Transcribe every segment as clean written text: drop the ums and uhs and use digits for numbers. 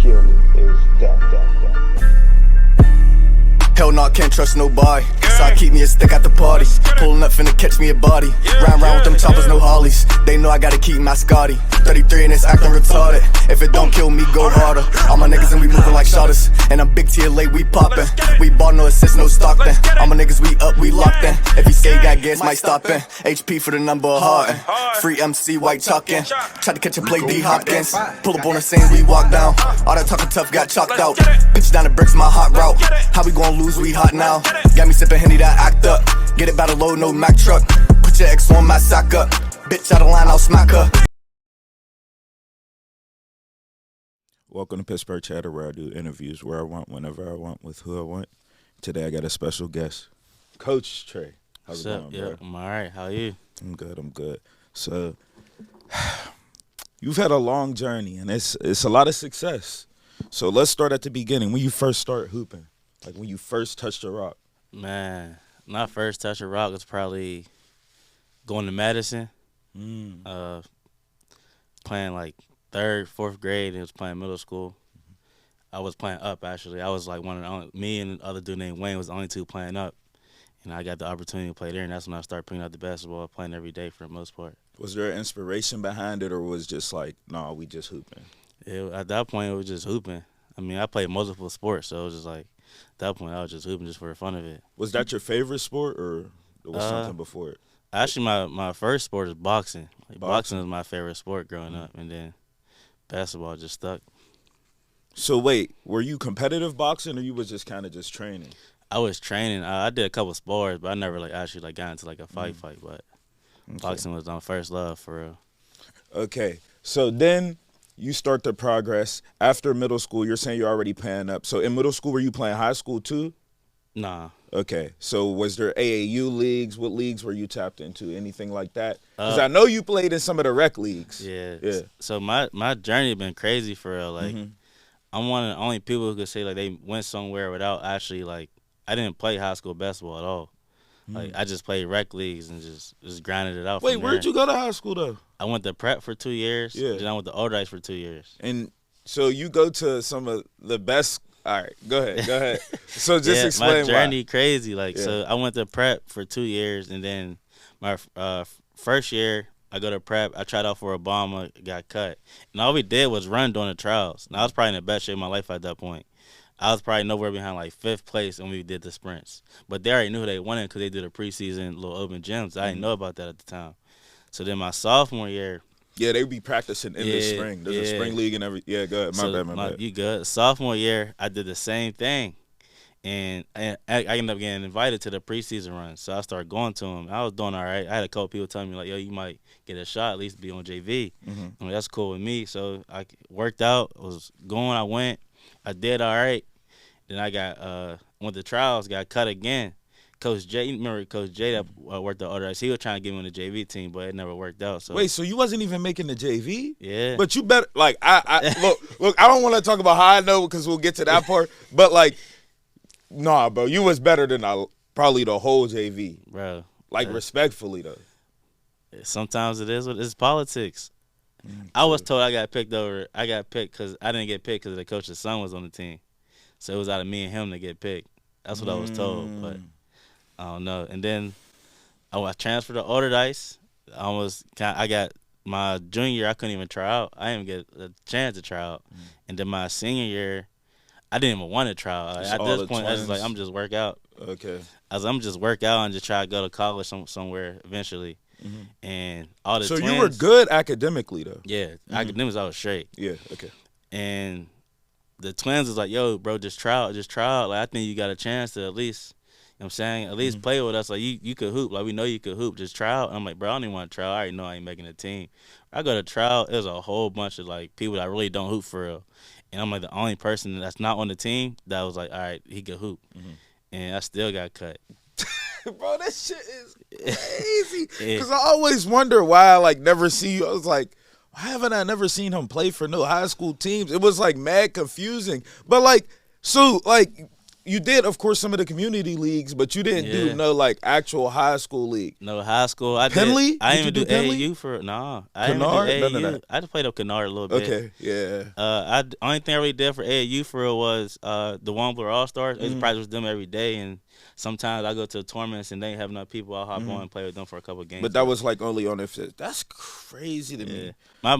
kill me is death. Hell no, I can't trust nobody. So I keep me a stick at the party. Pulling up finna catch me a body. Round with them choppers, no Harleys. They know I gotta keep my Scotty. 33 and it's acting retarded. If it don't kill me, go harder. All my niggas and we moving like shotters. And I'm big tier late, we poppin'. We bought no assist, no Stockton. All my niggas, we up, we locked in. If he say he got gas, might stop in. HP for the number of heart. Free MC, white chalkin'. Tried to catch a play, D Hopkins. Pull up on the scene, we walk down. All that talking tough got chalked out. Pitch down the bricks, my hot route. How we gon' lose? We hot now. Got me sippin' Henny, that act up. Get it by the load, no Mack truck. Put your ex on my sack up. Bitch out of line, I'll smack her. Welcome to Pittsburgh Chatter, where I do interviews where I want, whenever I want, with who I want. Today I got a special guest, Coach Trey. How's it going, bro? I'm all right. How are you? I'm good. So, you've had a long journey, and it's a lot of success. So let's start at the beginning. When you first start hooping, like when you first touched the rock. Man, when I first touched the rock, was probably going to Madison, playing like 3rd, 4th grade, and it was playing middle school. I was playing up, actually. I was like one of the only, me and the other dude named Wayne was the only two playing up. And I got the opportunity to play there, and that's when I started picking up the basketball, playing every day for the most part. Was there an inspiration behind it, or was it just like, nah, we just hooping? At that point, it was just hooping. I mean, I played multiple sports, so it was just like, at that point, I was just hooping just for the fun of it. Was that your favorite sport, or there was something before it? Actually, my first sport is boxing. Boxing was my favorite sport growing up, and then basketball just stuck. So wait, were you competitive boxing, or you was just kind of just training? I was training. I did a couple sports, but I never actually got into like a fight. But boxing was my first love for real. Okay, so then you start to progress after middle school. You're saying you're already playing up. So in middle school, were you playing high school too? Nah. Okay, so was there AAU leagues? What leagues were you tapped into? Anything like that? Because I know you played in some of the rec leagues. Yeah. So my journey been crazy for real. Like I'm one of the only people who could say like they went somewhere without actually like I didn't play high school basketball at all. Like I just played rec leagues and just grinded it out. Wait, where'd you go to high school though? I went to prep for 2 years. Yeah. Then I went to Old for 2 years. And so you go to some of the best. All right, go ahead. So just explain my journey why. Crazy. Like so, I went to prep for 2 years, and then my first year I go to prep. I tried out for Obama, got cut, and all we did was run during the trials. And I was probably in the best shape of my life at that point. I was probably nowhere behind like 5th place when we did the sprints. But they already knew who they wanted because they did a preseason little open gyms. I didn't know about that at the time. So then my sophomore year. Yeah, they would be practicing in the spring. There's a spring league and every. Yeah, go ahead. My bad. You good. Sophomore year, I did the same thing. And I ended up getting invited to the preseason run. So I started going to them. I was doing all right. I had a couple people telling me, like, yo, you might get a shot, at least be on JV. I mean, that's cool with me. So I worked out, was going, I went. I did all right. Then I went to trials, got cut again. Coach J, you remember Coach J that worked at Others? He was trying to get me on the JV team, but it never worked out. So wait, so you wasn't even making the JV? Yeah. But you better like I look. I don't want to talk about how I know because we'll get to that part. But like, nah, bro, you was better than probably the whole JV, bro. Like respectfully though. Sometimes it is. It's politics. I was told I got picked because I didn't get picked because the coach's son was on the team. So it was out of me and him to get picked. That's what I was told, but I don't know. And then I transferred to Older Dice. I got my junior year, I couldn't even try out. I didn't even get a chance to try out. And then my senior year, I didn't even want to try out. At this point, I was like, I'm just work out. Okay. I'm just work out and just try to go to college somewhere eventually. And all the so twins, you were good academically though. Yeah, academics I was straight. Yeah. Okay. And the twins was like, yo, bro, just try out. Like, I think you got a chance to at least, you know what I'm saying, at least play with us. Like, you could hoop. Like, we know you could hoop. Just try out. And I'm like, bro, I don't even want to try out. I already know I ain't making a team. I go to trial. There's a whole bunch of, like, people that really don't hoop for real. And I'm, like, the only person that's not on the team that was like, all right, he could hoop. And I still got cut. Bro, that shit is crazy. Because I always wonder why I, like, never see you. I was like, why haven't I never seen him play for no high school teams? It was, like, mad confusing. But, like, so, like, you did, of course, some of the community leagues, but you didn't do Yeah. no like actual high school league. No high school. I Penley? did. I Did didn't you even do do Penley? AAU for no. I didn't Kennard? even do None AAU. of that. I just played up Kennard a little bit. Okay, yeah. Only thing I really did for AAU for real was the Wambler All Stars. I used to practice with them every day, and sometimes I go to tournaments and they have enough people. I'll hop on and play with them for a couple games. But that was like only on if that's crazy to me. My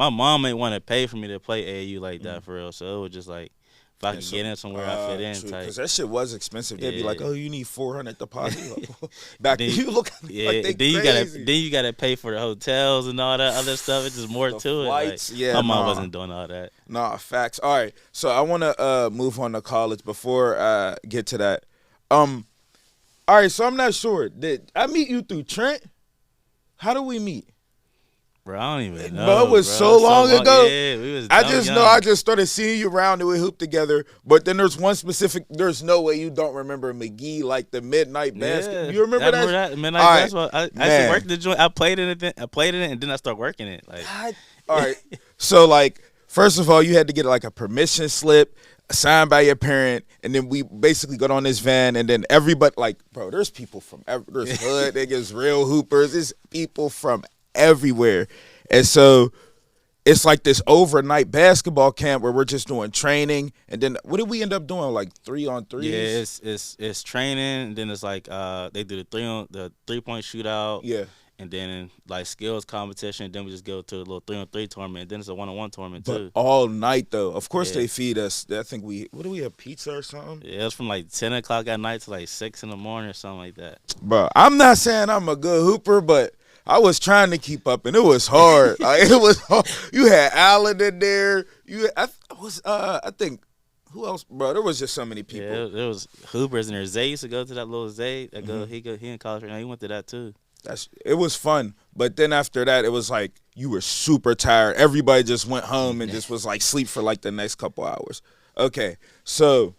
mom ain't want to pay for me to play AAU like that for real. So it was just like if I could get in somewhere, I fit in type. Because that shit was expensive. They'd be like, "Oh, you need 400 deposit." Then- you look like they then you gotta pay for the hotels and all that other stuff. It's just more The to flights, it. Like, yeah, my mom nah. wasn't doing all that. Nah, facts. All right, so I want to move on to college before I get to that. All right, so I'm not sure. Did I meet you through Trent? How do we meet? Bro, I don't even know. Bro, it was bro. so long ago. Yeah, we was I dumb just young. know I just started seeing you around and we hooped together. But then there's one specific. There's no way you don't remember McGee, like the midnight basket. You remember that? Midnight All right, basketball. I man. actually worked the joint. I played in it. And then I started working it. Like, All right. So like, first of all, you had to get like a permission slip signed by your parent, and then we basically got on this van, and then everybody like, bro, there's people from there's hood niggas, real hoopers. There's people from everywhere, and so it's like this overnight basketball camp where we're just doing training, and then what did we end up doing? Like 3-on-3s? yeah, it's training. And then it's like they do the 3-point shootout. Yeah. And then like skills competition. Then we just go to a little 3-on-3 tournament. And then it's a 1-on-1 tournament But too. all night though. Of course Yeah. they feed us. I think what do we have, pizza or something? Yeah, it was from like 10 o'clock at night to like 6 in the morning or something like that. Bro, I'm not saying I'm a good hooper, but I was trying to keep up, and it was hard. Like, it was hard. You had Allen in there. I think, who else, bro? There was just so many people. Yeah, there was hoopers in there. Zay used to go to that little Zay. He in college right now. He went to that too. It was fun, but then after that, it was like you were super tired. Everybody just went home and just was like sleep for like the next couple hours. Okay, so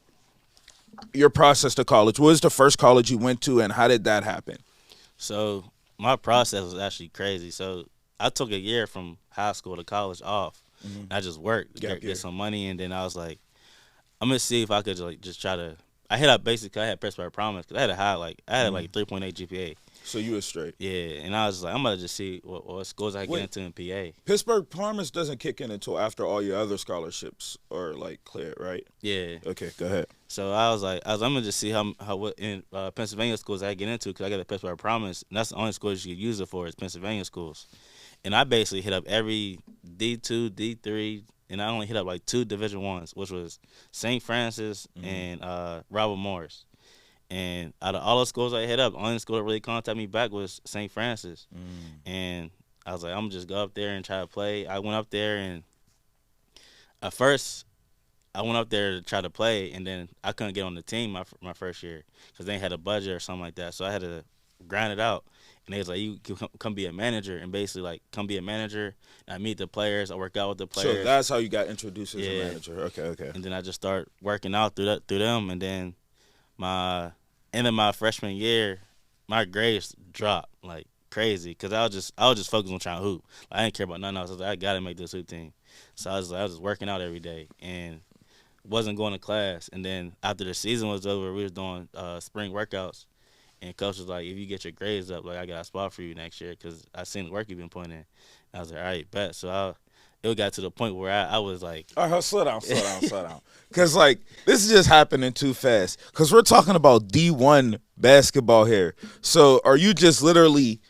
your process to college. What was the first college you went to, and how did that happen? So my process was actually crazy. So I took a year from high school to college off. I just worked to Gap year. get some money, and then I was like, I'm gonna see if I could like just try to. I had Pittsburgh Promise because I had like 3.8 GPA. So you were straight. Yeah, and I was like, I'm gonna just see what schools I can get into in PA. Pittsburgh Promise doesn't kick in until after all your other scholarships are like cleared, right? Yeah. Okay, go ahead. So I was like, I'm gonna just see what in Pennsylvania schools I get into because I got a Pittsburgh Promise, and that's the only schools you can use it for is Pennsylvania schools. And I basically hit up every D2, D3, and I only hit up like 2 Division Ones, which was St. Francis and Robert Morris. And out of all the schools I hit up, the only school that really contacted me back was St. Francis. And I was like, I'm gonna just go up there and try to play. I went up there, and at first, I went up there to try to play, and then I couldn't get on the team my first year because they had a budget or something like that. So I had to grind it out. And they was like, you can come be a manager, and basically like come be a manager. And I meet the players, I work out with the players. So that's how you got introduced as a Yeah. manager. Okay. And then I just start working out through them, and then my end of my freshman year, my grades dropped like crazy because I was just focused on trying to hoop. Like, I didn't care about nothing else. I was like, I gotta make this hoop team. So I was just working out every day and wasn't going to class. And then after the season was over, we was doing spring workouts, and coach was like, if you get your grades up, like I got a spot for you next year because I seen the work you've been putting in. I was like, all right, bet. So it got to the point where I was like, All right, slow down. Because, like, this is just happening too fast. Because we're talking about D1 basketball here. So are you just literally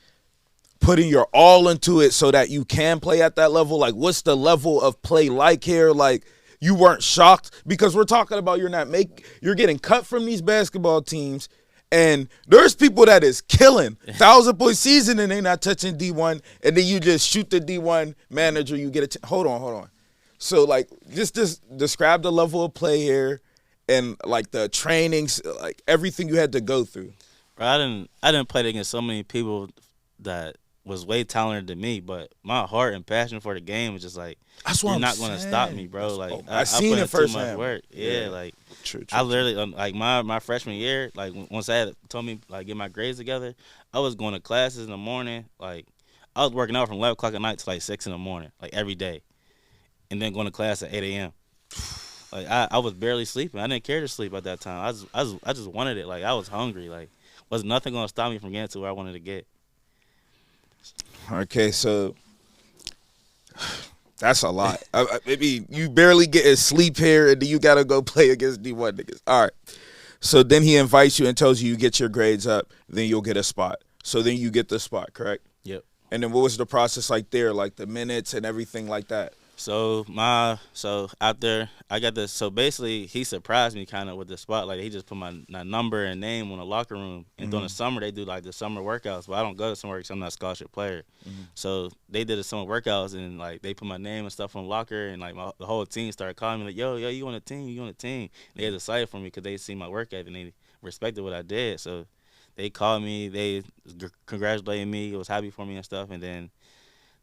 putting your all into it so that you can play at that level? Like, what's the level of play like here? Like, you weren't shocked? Because we're talking about you're getting cut from these basketball teams. And there's people that is killing 1,000-point season and they not touching D1, and then you just shoot the D1 manager. You get hold on. So like, just describe the level of play here, and like the trainings, like everything you had to go through. bro, I didn't play against so many people that was way talented than me, but my heart and passion for the game was just like, That's what you're I'm not gonna saying. stop me, bro. Like I seen put it in too much firsthand. work. Yeah, like True. I literally like my freshman year, like once I had told me like get my grades together, I was going to classes in the morning. Like I was working out from 11 o'clock at night to like 6 in the morning, like every day, and then going to class at 8 a.m. Like I was barely sleeping. I didn't care to sleep at that time. I just wanted it. Like I was hungry. Like was nothing gonna stop me from getting to where I wanted to get. Okay, so that's a lot. I mean, you barely getting sleep here, and then you gotta go play against D1 niggas. All right. So then he invites you and tells you get your grades up, then you'll get a spot. So then you get the spot, correct? Yep. And then what was the process like there, like the minutes and everything like that? So out there I got this. So basically he surprised me kind of with the spot. Like he just put my number and name on the locker room. And during the summer they do like the summer workouts. But I don't go to summer because I'm not a scholarship player. So they did the summer workouts and like they put my name and stuff on the locker and like the whole team started calling me like, yo, you on the team? You on the team? And they was excited for me because they see my work ethic and they respected what I did. So they called me. They congratulated me. It was happy for me and stuff. And then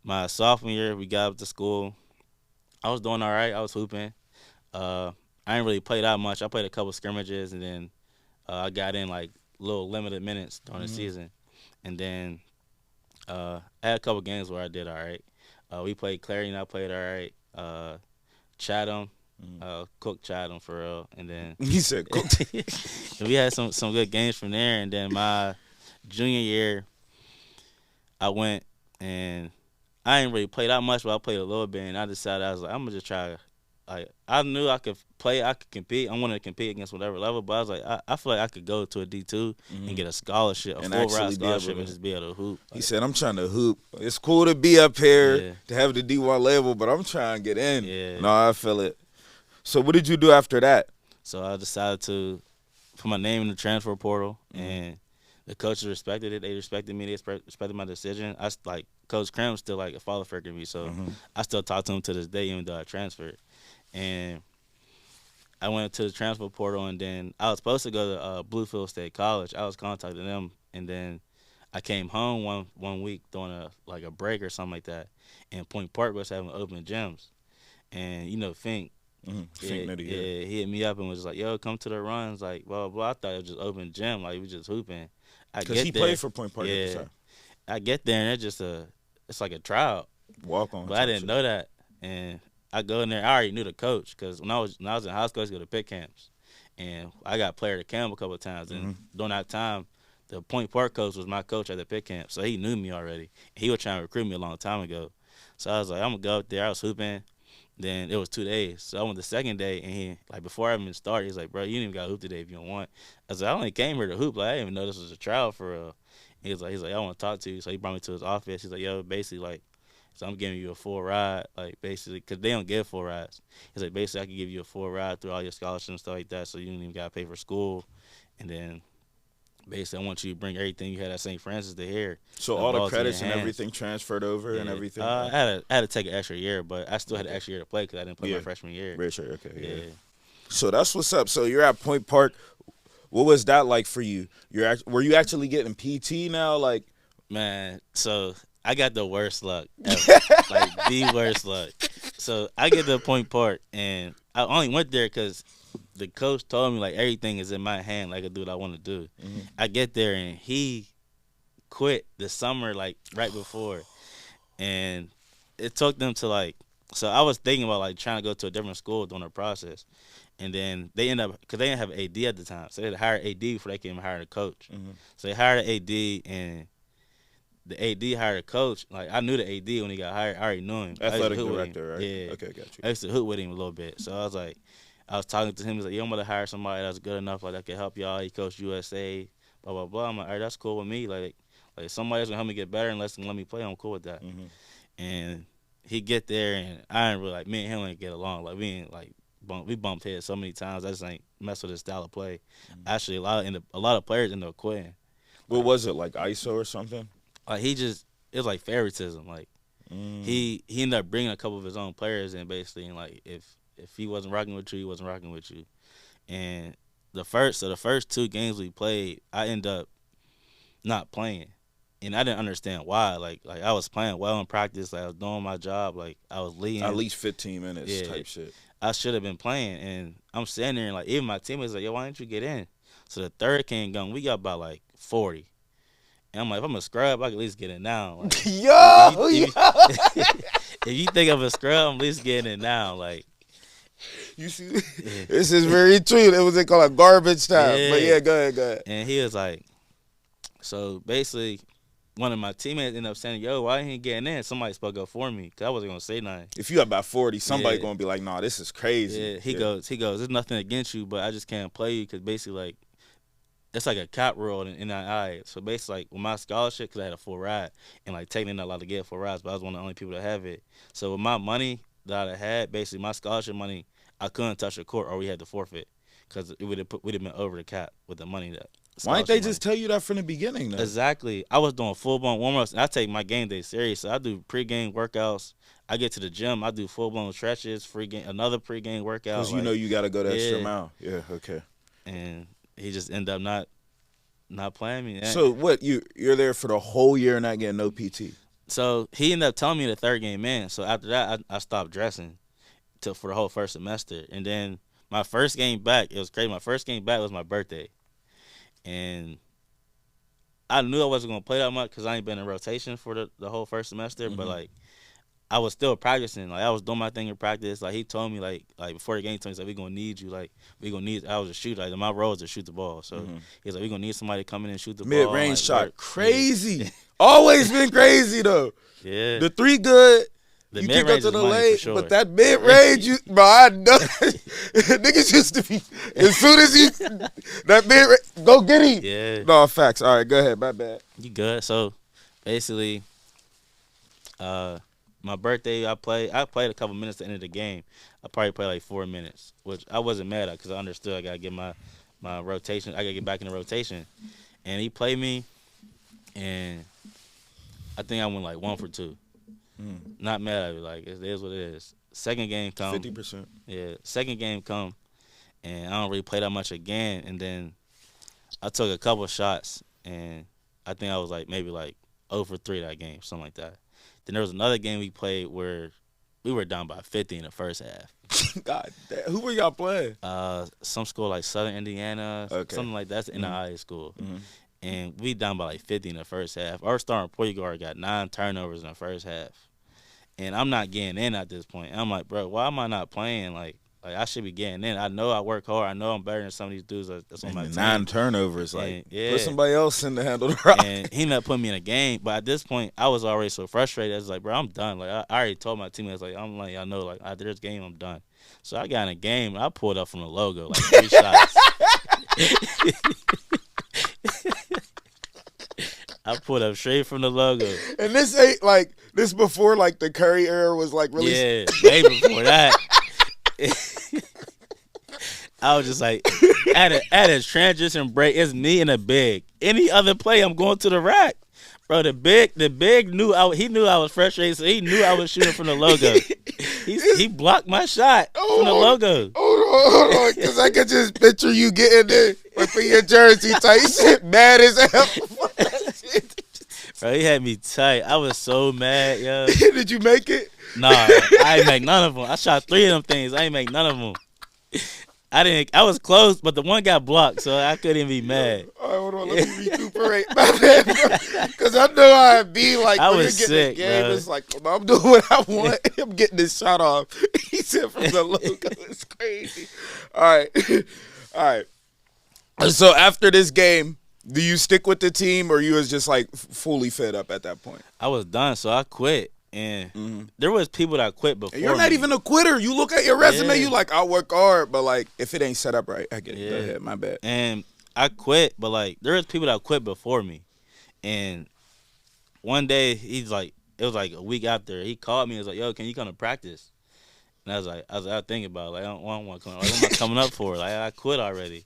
my sophomore year we got up to school. I was doing all right. I was hooping. I didn't really play that much. I played a couple scrimmages, and then I got in like little limited minutes during the season. And then I had a couple games where I did all right. We played Clarion. I played all right. Chatham, cooked Chatham for real. And then He said, cooked. we had some good games from there. And then my junior year, I went and I ain't really play that much, but I played a little bit, and I decided I was like, I'm gonna just try. Like I knew I could play, I could compete. I wanted to compete against whatever level, but I was like, I feel like I could go to a D2 and get a scholarship, a And full actually ride be scholarship, able and to- just be able to hoop. He said, I'm trying to hoop. It's cool to be up here, Yeah. to have the D1 level, but I'm trying to get in. Yeah. No, I feel it. So what did you do after that? So I decided to put my name in the transfer portal, and the coaches respected it. They respected me. They respected my decision. Like Coach Cram's still like a father figure to me, so I still talk to him to this day, even though I transferred. And I went to the transfer portal, and then I was supposed to go to Bluefield State College. I was contacting them, and then I came home one week during a break or something like that, and Point Park was having open gyms, and Fink. Fink Nitty, yeah. He hit me up and was like, "Yo, come to the runs." Like, blah, blah, blah. I thought it was just open gym. Like, we was just hooping. Because he played for Point Park at the time. I get there, and it's like a tryout. Walk on. But I didn't know that. And I go in there. I already knew the coach because when I was in high school, I used to go to pit camps. And I got player to camp a couple of times. And during that time, the Point Park coach was my coach at the pit camp. So he knew me already. He was trying to recruit me a long time ago. So I was like, I'm going to go up there. I was hooping. Then it was 2 days. So I went the second day, and he, like, before I even started, he's like, bro, you ain't even got to hoop today if you don't want. I was like, I only came here to hoop. Like, I didn't even know this was a trial for real. He's like, I want to talk to you. So he brought me to his office. He's like, yo, basically, like, so I'm giving you a full ride, like, basically, because they don't give full rides. He's like, basically, I can give you a full ride through all your scholarships and stuff like that, so you don't even got to pay for school. And then, basically, I want you to bring everything you had at St. Francis to here. So all the credits and everything transferred over and everything? I had to take an extra year, but I still had an extra year to play because I didn't play my freshman year. Redshirt, okay, yeah. So that's what's up. So you're at Point Park. What was that like for you? Were you actually getting PT now? Like, man, so I got the worst luck ever. Like, the worst luck. So I get to Point Park, and I only went there because the coach told me, like, everything is in my hand. Like, I can do what I want to do. I get there, and he quit the summer, like, right before. And it took them to, like, so I was thinking about, like, trying to go to a different school during the process. And then they ended up, because they didn't have an AD at the time. So they had to hire an AD before they could even hire a coach. So they hired an AD, and the AD hired a coach. Like, I knew the AD when he got hired. I already knew him. athletic director, right? Yeah. Okay, got you. I used to hoop with him a little bit. So I was like, I was talking to him. He was like, yo, I'm going to hire somebody that's good enough, like, that can help y'all. He coached USA, blah, blah, blah. I'm like, all right, that's cool with me. Like somebody's going to help me get better and let me play. I'm cool with that. And he get there, and I ain't really, like, me and him ain't get along. Like, we ain't, like, we bumped heads so many times. I just ain't mess with his style of play. Actually, a lot of players ended up quitting. What was it, like ISO or something? Like, it was like favoritism. Like, he ended up bringing a couple of his own players in, basically, and, like, if he wasn't rocking with you, he wasn't rocking with you. And the first 2 games we played, I ended up not playing. And I didn't understand why. Like I was playing well in practice. Like, I was doing my job. Like, I was leading. At least 15 minutes type shit. I should have been playing. And I'm sitting there, and, like, even my teammates like, yo, why didn't you get in? So the third came going. We got about, like, 40. And I'm like, if I'm a scrub, I can at least get in now. Like, if you think I'm a scrub, I'm at least getting in now. Like, You see, this is very true. It was called a garbage time. Yeah. But yeah, go ahead. And he was like, so basically, one of my teammates ended up saying, yo, why ain't he getting in? Somebody spoke up for me because I wasn't going to say nothing. If you got about 40, somebody Yeah. going to be like, nah, this is crazy. Yeah, he goes, there's nothing against you, but I just can't play you because basically, like, it's like a cap rule in our eye. So basically, like, with my scholarship, because I had a full ride, and, like, technically not allowed to get full rides, but I was one of the only people to have it. So with my money that I had, basically, my scholarship money, I couldn't touch the court or we had to forfeit because we'd have been over the cap with the money that. Why didn't they just tell you that from the beginning, though? Exactly. I was doing full-blown warm-ups, and I take my game day serious. So I do pre-game workouts. I get to the gym. I do full-blown stretches, another pre-game workout. Because you know you got to go the extra Yeah. mile. Yeah, okay. And he just ended up not playing me. So what, you're there for the whole year and not getting no PT? So he ended up telling me the third game in. So after that, I stopped dressing for the whole first semester. And then my first game back, it was crazy. My first game back was my birthday. And I knew I wasn't going to play that much because I ain't been in rotation for the whole first semester. But, like, I was still practicing. Like, I was doing my thing in practice. Like, he told me, like before the game, he told me, he's like, we're going to need you. Like, we're going to need – I was a shooter. Like, my role is to shoot the ball. So, he's like, we're going to need somebody to come in and shoot the ball. Mid-range like, shot. Crazy. Always been crazy, though. Yeah. The three good. The You kick up mid-range to is the money late, for sure. but that mid-range, bro, I know. Niggas used to be, as soon as you, that mid-range, go get him. Yeah. No, facts. All right, go ahead. My bad. You good. So, basically, my birthday, I played a couple minutes at the end of the game. I probably played like 4 minutes, which I wasn't mad at because I understood I got to get my rotation. I got to get back in the rotation. And he played me, and I think I went like 1 for 2. Not mad at it. Like, it is what it is. Second game come. 50%. Yeah. Second game come, and I don't really play that much again. And then I took a couple shots, and I think I was like maybe like 0 for 3 that game, something like that. Then there was another game we played where we were down by 50 in the first half. God damn. Who were y'all playing? Some school like Southern Indiana, Okay. something like that. That's in the high school. And we down by like 50 in the first half. Our starting point guard got 9 turnovers in the first half. And I'm not getting in at this point. And I'm like, bro, why am I not playing? Like I should be getting in. I know I work hard. I know I'm better than some of these dudes that's on my team. 9 turnovers. Like, And, yeah. put somebody else in to handle the rock. And he ended up putting me in a game. But at this point, I was already so frustrated. I was like, bro, I'm done. Like, I already told my teammates, like, I'm like, I know, like, after this game, I'm done. So I got in a game, and I pulled up from the logo, like, 3 shots. I pulled up straight from the logo. And this ain't like, this before like the Curry era was like really. Yeah, way before that. I was just like, at a transition break, it's me and a big. Any other play, I'm going to the rack. Bro, the big knew he knew I was frustrated, so he knew I was shooting from the logo. He blocked my shot from the logo. Hold on, because I could just picture you getting there with your jersey tight shit, mad as hell. Bro, he had me tight. I was so mad, yo. Did you make it? Nah, I ain't make none of them. I shot 3 of them things. I ain't make none of them. I was close, but the one got blocked, so I couldn't be mad. All right, hold on, let me recuperate. My bad, bro. Because I know how it be like I when was you're getting sick, the game. bro. It's like, I'm doing what I want. I'm getting this shot off. He said from the logo. It's crazy. All right. All right. So after this game, do you stick with the team or you was just like fully fed up at that point? I was done, so I quit. And there was people that quit before. And you're not me. even a quitter. You look at your resume, Yeah. you like, I work hard, but like if it ain't set up right, I get it. Go Yeah. ahead, my bad. And I quit, but like there was people that quit before me. And one day it was like a week after, he called me and was like, yo, can you come to practice? And I was thinking about it, like I don't want to come. Like, what am I coming up for? Like I quit already.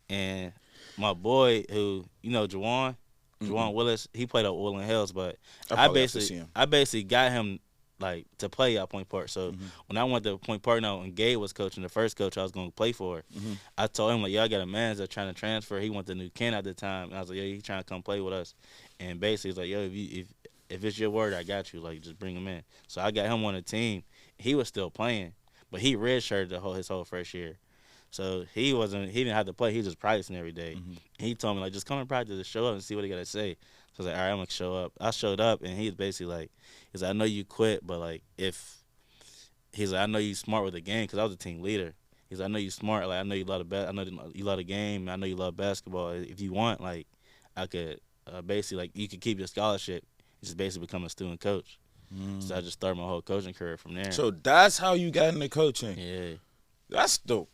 And my boy who, you know, Juwan Willis, he played at Woodland Hills, but I probably have to see basically got him like to play at Point Park. So when I went to Point Park now and Gabe was coaching, the first coach I was going to play for, I told him like, yo, I got a man that's trying to transfer. He went to New Kent at the time, and I was like, yo, he's trying to come play with us. And basically he's like, yo, if it's your word, I got you. Like just bring him in. So I got him on the team. He was still playing, but he redshirted his whole first year. So he didn't have to play. He was just practicing every day. He told me, like, just come and practice and show up and see what he got to say. So I was like, all right, I'm going to show up. I showed up, and he was basically like, I know you quit, but, like, he's like, I know you smart with the game because I was a team leader. He's like, I know you smart. Like I know you love I know you love the game. I know you love basketball. If you want, like, I could basically like you could keep your scholarship. Just basically become a student coach. So I just started my whole coaching career from there. So that's how you got into coaching. Yeah. That's the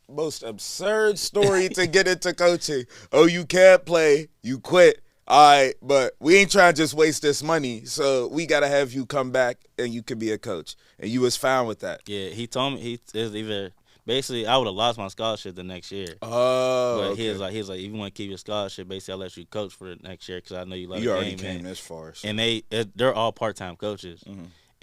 most absurd story to get into coaching. Oh, you can't play, you quit. All right, but we ain't trying to just waste this money, so we got to have you come back and you can be a coach. And you was fine with that. Yeah, he told me is either basically I would have lost my scholarship the next year. Oh, But okay. he was like, if you want to keep your scholarship, basically I'll let you coach for the next year because I know you love You the already game. came this far. So. And they're all part-time coaches.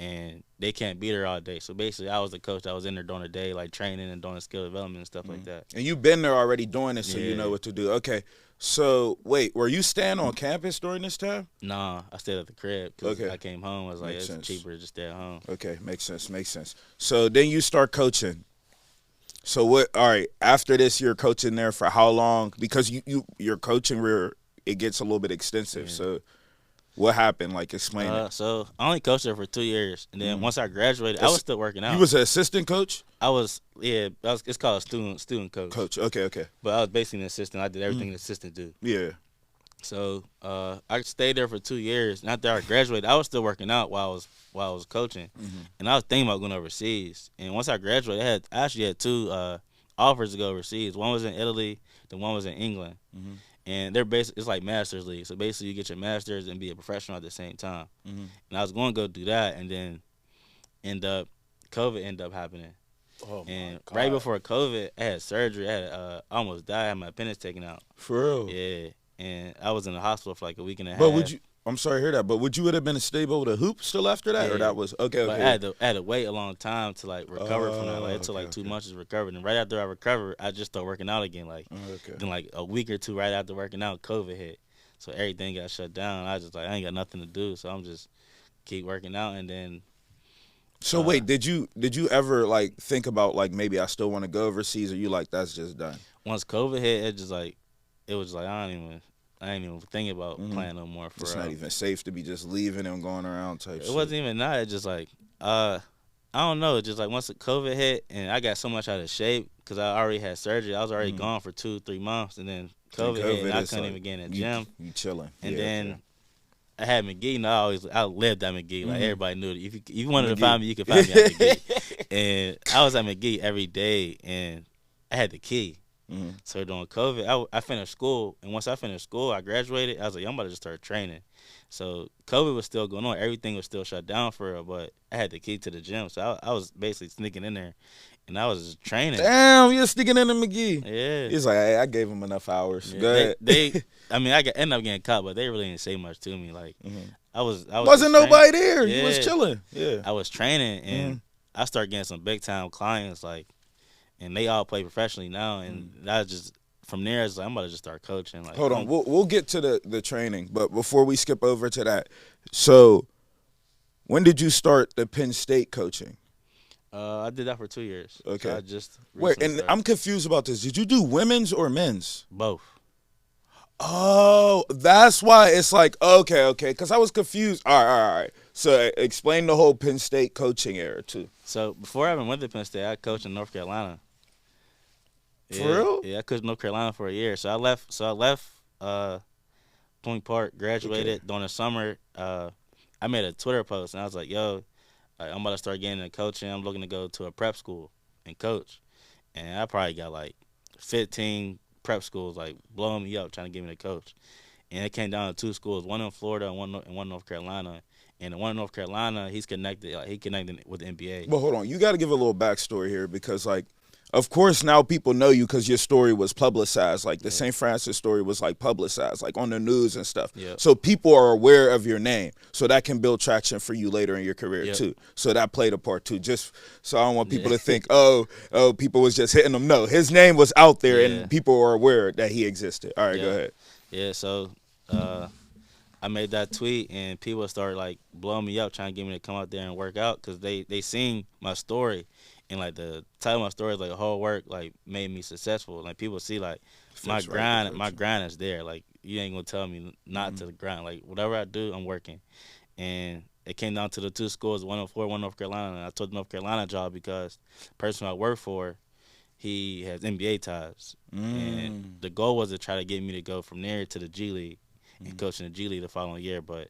And they can't be there all day. So basically, I was the coach that was in there during the day, like training and doing skill development and stuff like that. And you've been there already doing it, so you Yeah. know what to do. Okay, so wait, were you staying on campus during this time? Nah, I stayed at the crib because Okay. I came home. I was like, Makes it's sense. cheaper to just stay at home. Okay, makes sense. So then you start coaching. So what? All right, after this, you're coaching there for how long? Because your coaching career, it gets a little bit extensive. Yeah. So what happened? Like, explain it. So I only coached there for 2 years, and then once I graduated, I was still working out. You was an assistant coach? It's called a student coach. Coach. Okay. But I was basically an assistant. I did everything an assistant do. Yeah. So I stayed there for 2 years, and after I graduated, I was still working out while I was coaching, and I was thinking about going overseas. And once I graduated, I actually had 2 offers to go overseas. One was in Italy, the one was in England, and they're basically it's like master's league. So basically, you get your master's and be a professional at the same time. And I was going to go do that, and then COVID ended up happening. Oh my And God. right before COVID, I had surgery. I almost died. I had my appendix taken out. For real. Yeah. And I was in the hospital for like a week and a half. But I'm sorry to hear that. But would you have been stable to hoop still after that, or Yeah. that was okay? But I had to wait a long time to like recover from that. Like it took Okay, like 2 okay. months to recover. And right after I recovered, I just started working out again. Like Okay. then like a week or two right after working out, COVID hit. So everything got shut down. I just like I ain't got nothing to do. So I'm just keep working out and then So wait, did you ever like think about like maybe I still want to go overseas, or you like that's just done? once COVID hit, it was like I ain't even thinking about playing no more for It's real. not even safe to be just leaving and going around type It shit. wasn't even that. It's just like, I don't know. Just like once the COVID hit and I got so much out of shape because I already had surgery. I was already gone for 2-3 months, and then COVID hit and I it's couldn't like, even get in the you- gym. You chilling. And Yeah, then okay. I had Mckeithen. I lived at Mckeithen. Like everybody knew it. If you wanted to McGee. find me, you could find me at Mckeithen. And I was at Mckeithen every day, and I had the key. So during COVID, I finished school, and once I finished school, I graduated. I was like, I'm about to just start training. So COVID was still going on. Everything was still shut down for real, but I had the key to the gym. So I was basically sneaking in there, and I was just training. Damn, you're sticking in the McGee. Yeah. He's like, hey, I gave him enough hours. Yeah, Go ahead. I mean, ended up getting caught, but they really didn't say much to me. Like, I was Wasn't just nobody training. there. You was Yeah. chilling. Yeah. I was training, and I started getting some big time clients, like, and they all play professionally now. And I just from there, it's like I'm about to just start coaching. Like, Hold on, we'll get to the training, but before we skip over to that, so when did you start the Penn State coaching? I did that for 2 years. Okay. So I just Wait, recently and started. I'm confused about this. Did you do women's or men's? Both. Oh, that's why it's like, okay, because I was confused. All right. So explain the whole Penn State coaching era, too. So before I even went to Penn State, I coached in North Carolina. For real? Yeah, I coached North Carolina for a year. So I left Point Park, graduated during the summer. I made a Twitter post, and I was like, yo, I'm about to start getting into coaching. I'm looking to go to a prep school and coach. And I probably got like 15 prep schools like blowing me up trying to get me to coach. And it came down to 2 schools, one in Florida and one North Carolina. And the one in North Carolina, he connected with the NBA. But hold on, you got to give a little backstory here because, like, of course, now people know you because your story was publicized. Like, the St. Francis story was, like, publicized, like, on the news and stuff. Yeah. So people are aware of your name. So that can build traction for you later in your career, Yeah. too. So that played a part, too. Just so I don't want people to think, oh, people was just hitting him. No, his name was out there, Yeah. and people were aware that he existed. All right, go ahead. Yeah, so I made that tweet, and people started, like, blowing me up, trying to get me to come out there and work out because they seen my story. And, like, the title of my story is, like, hard work, like, made me successful. Like, people see, like, my Fits right grind with my you. grind is there. Like, you ain't going to tell me not to grind. Like, whatever I do, I'm working. And it came down to the 2 schools, one in Florida, one in North Carolina. And I took the North Carolina job because the person I work for, he has NBA ties, and the goal was to try to get me to go from there to the G League and coach in the G League the following year, but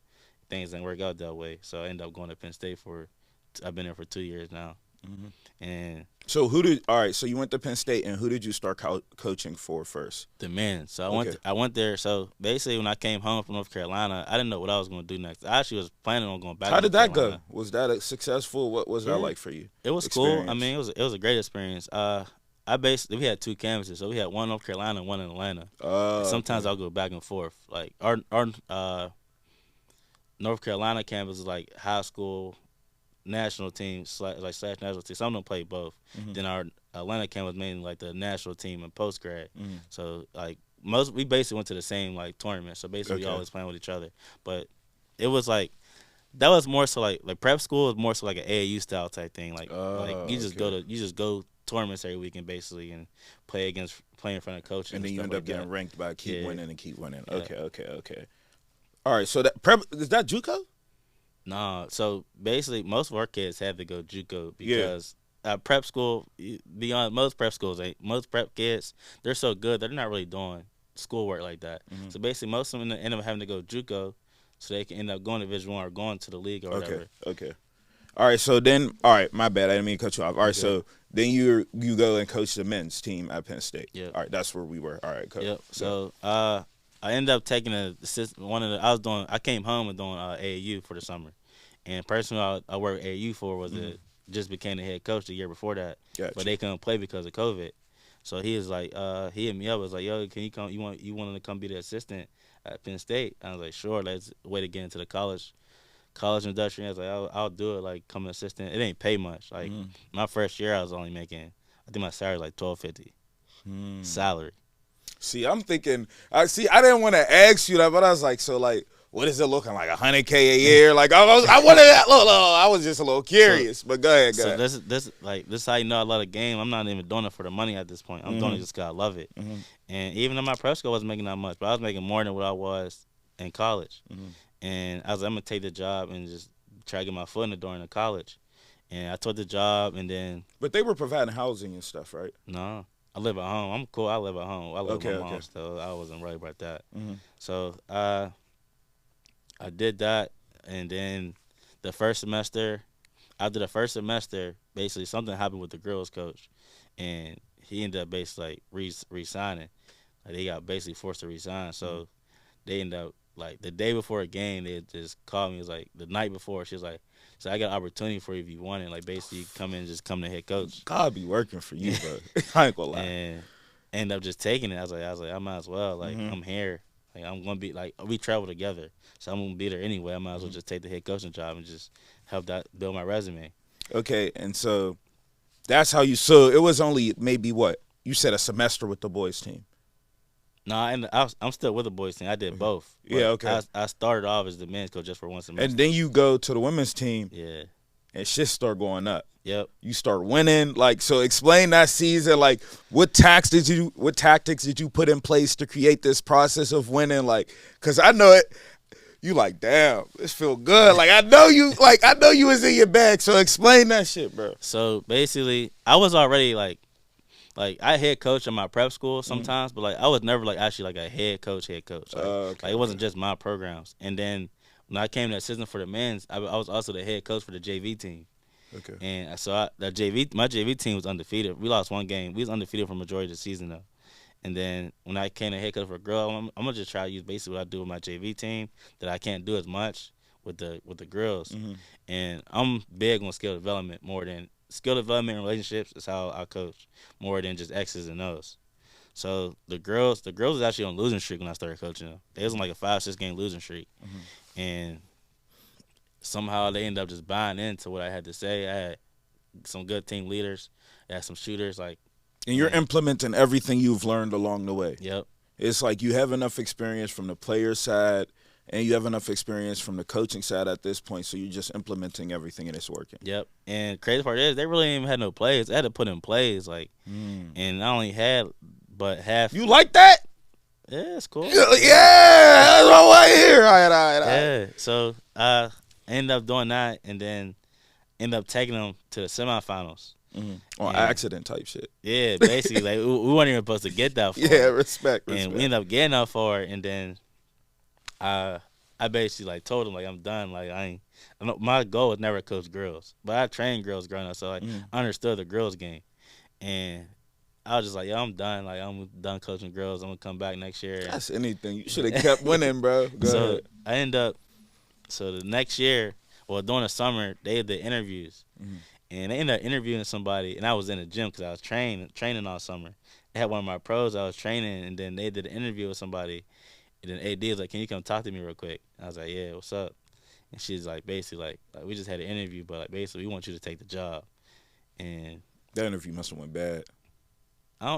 things didn't work out that way. So I ended up going to Penn State I've been there for 2 years now. And so so you went to Penn State, and who did you start coaching for first? the men. So I went there. So basically, when I came home from North Carolina, I didn't know what I was going to do next. I actually was planning on going back. How to did North that Carolina. go? Was that successful? What was that like for you? It was cool. I mean, it was a great experience. We had 2 campuses, so we had one in North Carolina and one in Atlanta. Sometimes I'll go back and forth. Like our North Carolina campus is like high school, national team slash national team. Some of them play both. Then our Atlanta campus mainly like the national team and post grad. So like we basically went to the same like tournament. So basically we always playing with each other. But it was like that was more so like prep school was more so like an AAU style type thing. Like you just go tournaments every weekend basically and play in front of coaches. And then you end up getting ranked by keep winning. Yeah. Okay. All right, so that prep is that JUCO? Nah, so basically most of our kids have to go JUCO because prep school, beyond most prep schools, most prep kids, they're so good they're not really doing schoolwork like that. So basically most of them end up having to go JUCO so they can end up going to Division I or going to the league or whatever. Okay. All right, so then, my bad, I didn't mean to cut you off. All right, so then you go and coach the men's team at Penn State. Yeah. All right, that's where we were. All right, coach. Yep. So I ended up taking I came home and doing AAU for the summer, and personally I worked AAU for was just became the head coach the year before that, but they couldn't play because of COVID. So he was like, he hit me up, was like, yo, can you come? You wanted to come be the assistant at Penn State? I was like, sure. That's a way to get into the college industry. I was like, I'll do it. Like, come an assistant. It ain't pay much. Like my first year, I was only making, I think my salary was like $12.50 salary. See, I'm thinking. I didn't want to ask you that, but I was like, so like, what is it looking like? $100K a year? Like, I wanted that. Look, I was just a little curious. But go ahead. This is how you know I love the game. I'm not even doing it for the money at this point. I'm doing it just 'cause I love it. And even in my prep school, I wasn't making that much, but I was making more than what I was in college. And I was like, I'm gonna take the job and just try to get my foot in the door in college. And I took the job, and then. But they were providing housing and stuff, right? No. I live at home. I'm cool. I live at home. I live with my mom, so I wasn't worried about that. So I did that, and then after the first semester, basically something happened with the girls' coach, and he ended up basically like resigning. Like they got basically forced to resign. So they ended up like the day before a game, they just called me. It was like the night before. She was like, so I got an opportunity for you if you want it. Like, basically, come in and just come to head coach. God be working for you, bro. I ain't gonna lie. And end up just taking it. I was like, I might as well. Like, I'm here. Like, I'm gonna be like, we travel together, so I'm gonna be there anyway. I might as well just take the head coaching job and just help that build my resume. Okay, and so that's how you. So it was only maybe what you said a semester with the boys team. No, and I'm still with the boys team. I did both. Yeah, okay. I started off as the men's coach just for one semester. And then you go to the women's team. Yeah. And shit start going up. Yep. You start winning. Like, so explain that season. Like, what tactics did you put in place to create this process of winning? Like, cause I know it. You like, damn, this feel good. Like, I know you was in your bag. So explain that shit, bro. So basically, I was already like I head coach in my prep school sometimes, but like I was never like actually like a head coach. Like, like it wasn't just my programs. And then when I came to assistant for the men's, I was also the head coach for the JV team. Okay. And so my JV team was undefeated. We lost one game. We was undefeated for the majority of the season though. And then when I came to head coach for a girl, I'm gonna just try to use basically what I do with my JV team that I can't do as much with the girls. And I'm big on skill development more than. Skill development and relationships is how I coach more than just X's and O's. So the girls was actually on losing streak when I started coaching them. They was on like a 5-6 game losing streak. And somehow they ended up just buying into what I had to say. I had some good team leaders. I had some shooters. Like, and you're implementing everything you've learned along the way. Yep. It's like you have enough experience from the player side and you have enough experience from the coaching side at this point, so you're just implementing everything and it's working. Yep. And crazy part is they really ain't even had no plays. I had to put in plays, like, and I only had but half. You like that? Yeah, it's cool. Yeah, that's what I want to hear. All right. Yeah. So I ended up doing that, and then ended up taking them to the semifinals. On And- accident type shit. Yeah, basically, like we weren't even supposed to get that far. Yeah, respect. And we ended up getting that far, and then I basically like told him like I'm done. Like my goal was never to coach girls, but I trained girls growing up, so like I understood the girls game, and I was just like, I'm done. Like I'm done coaching girls. I'm gonna come back next year. That's anything. You should have kept winning, bro. Go So ahead. I end up. So the next year, well, during the summer, they had the interviews, and they ended up interviewing somebody, and I was in the gym because I was training all summer. They had one of my pros I was training, and then they did an interview with somebody, and then AD was like, "Can you come talk to me real quick?" I was like, "Yeah, what's up?" And she's like, basically like we just had an interview, but like basically we want you to take the job, and That interview must have went bad.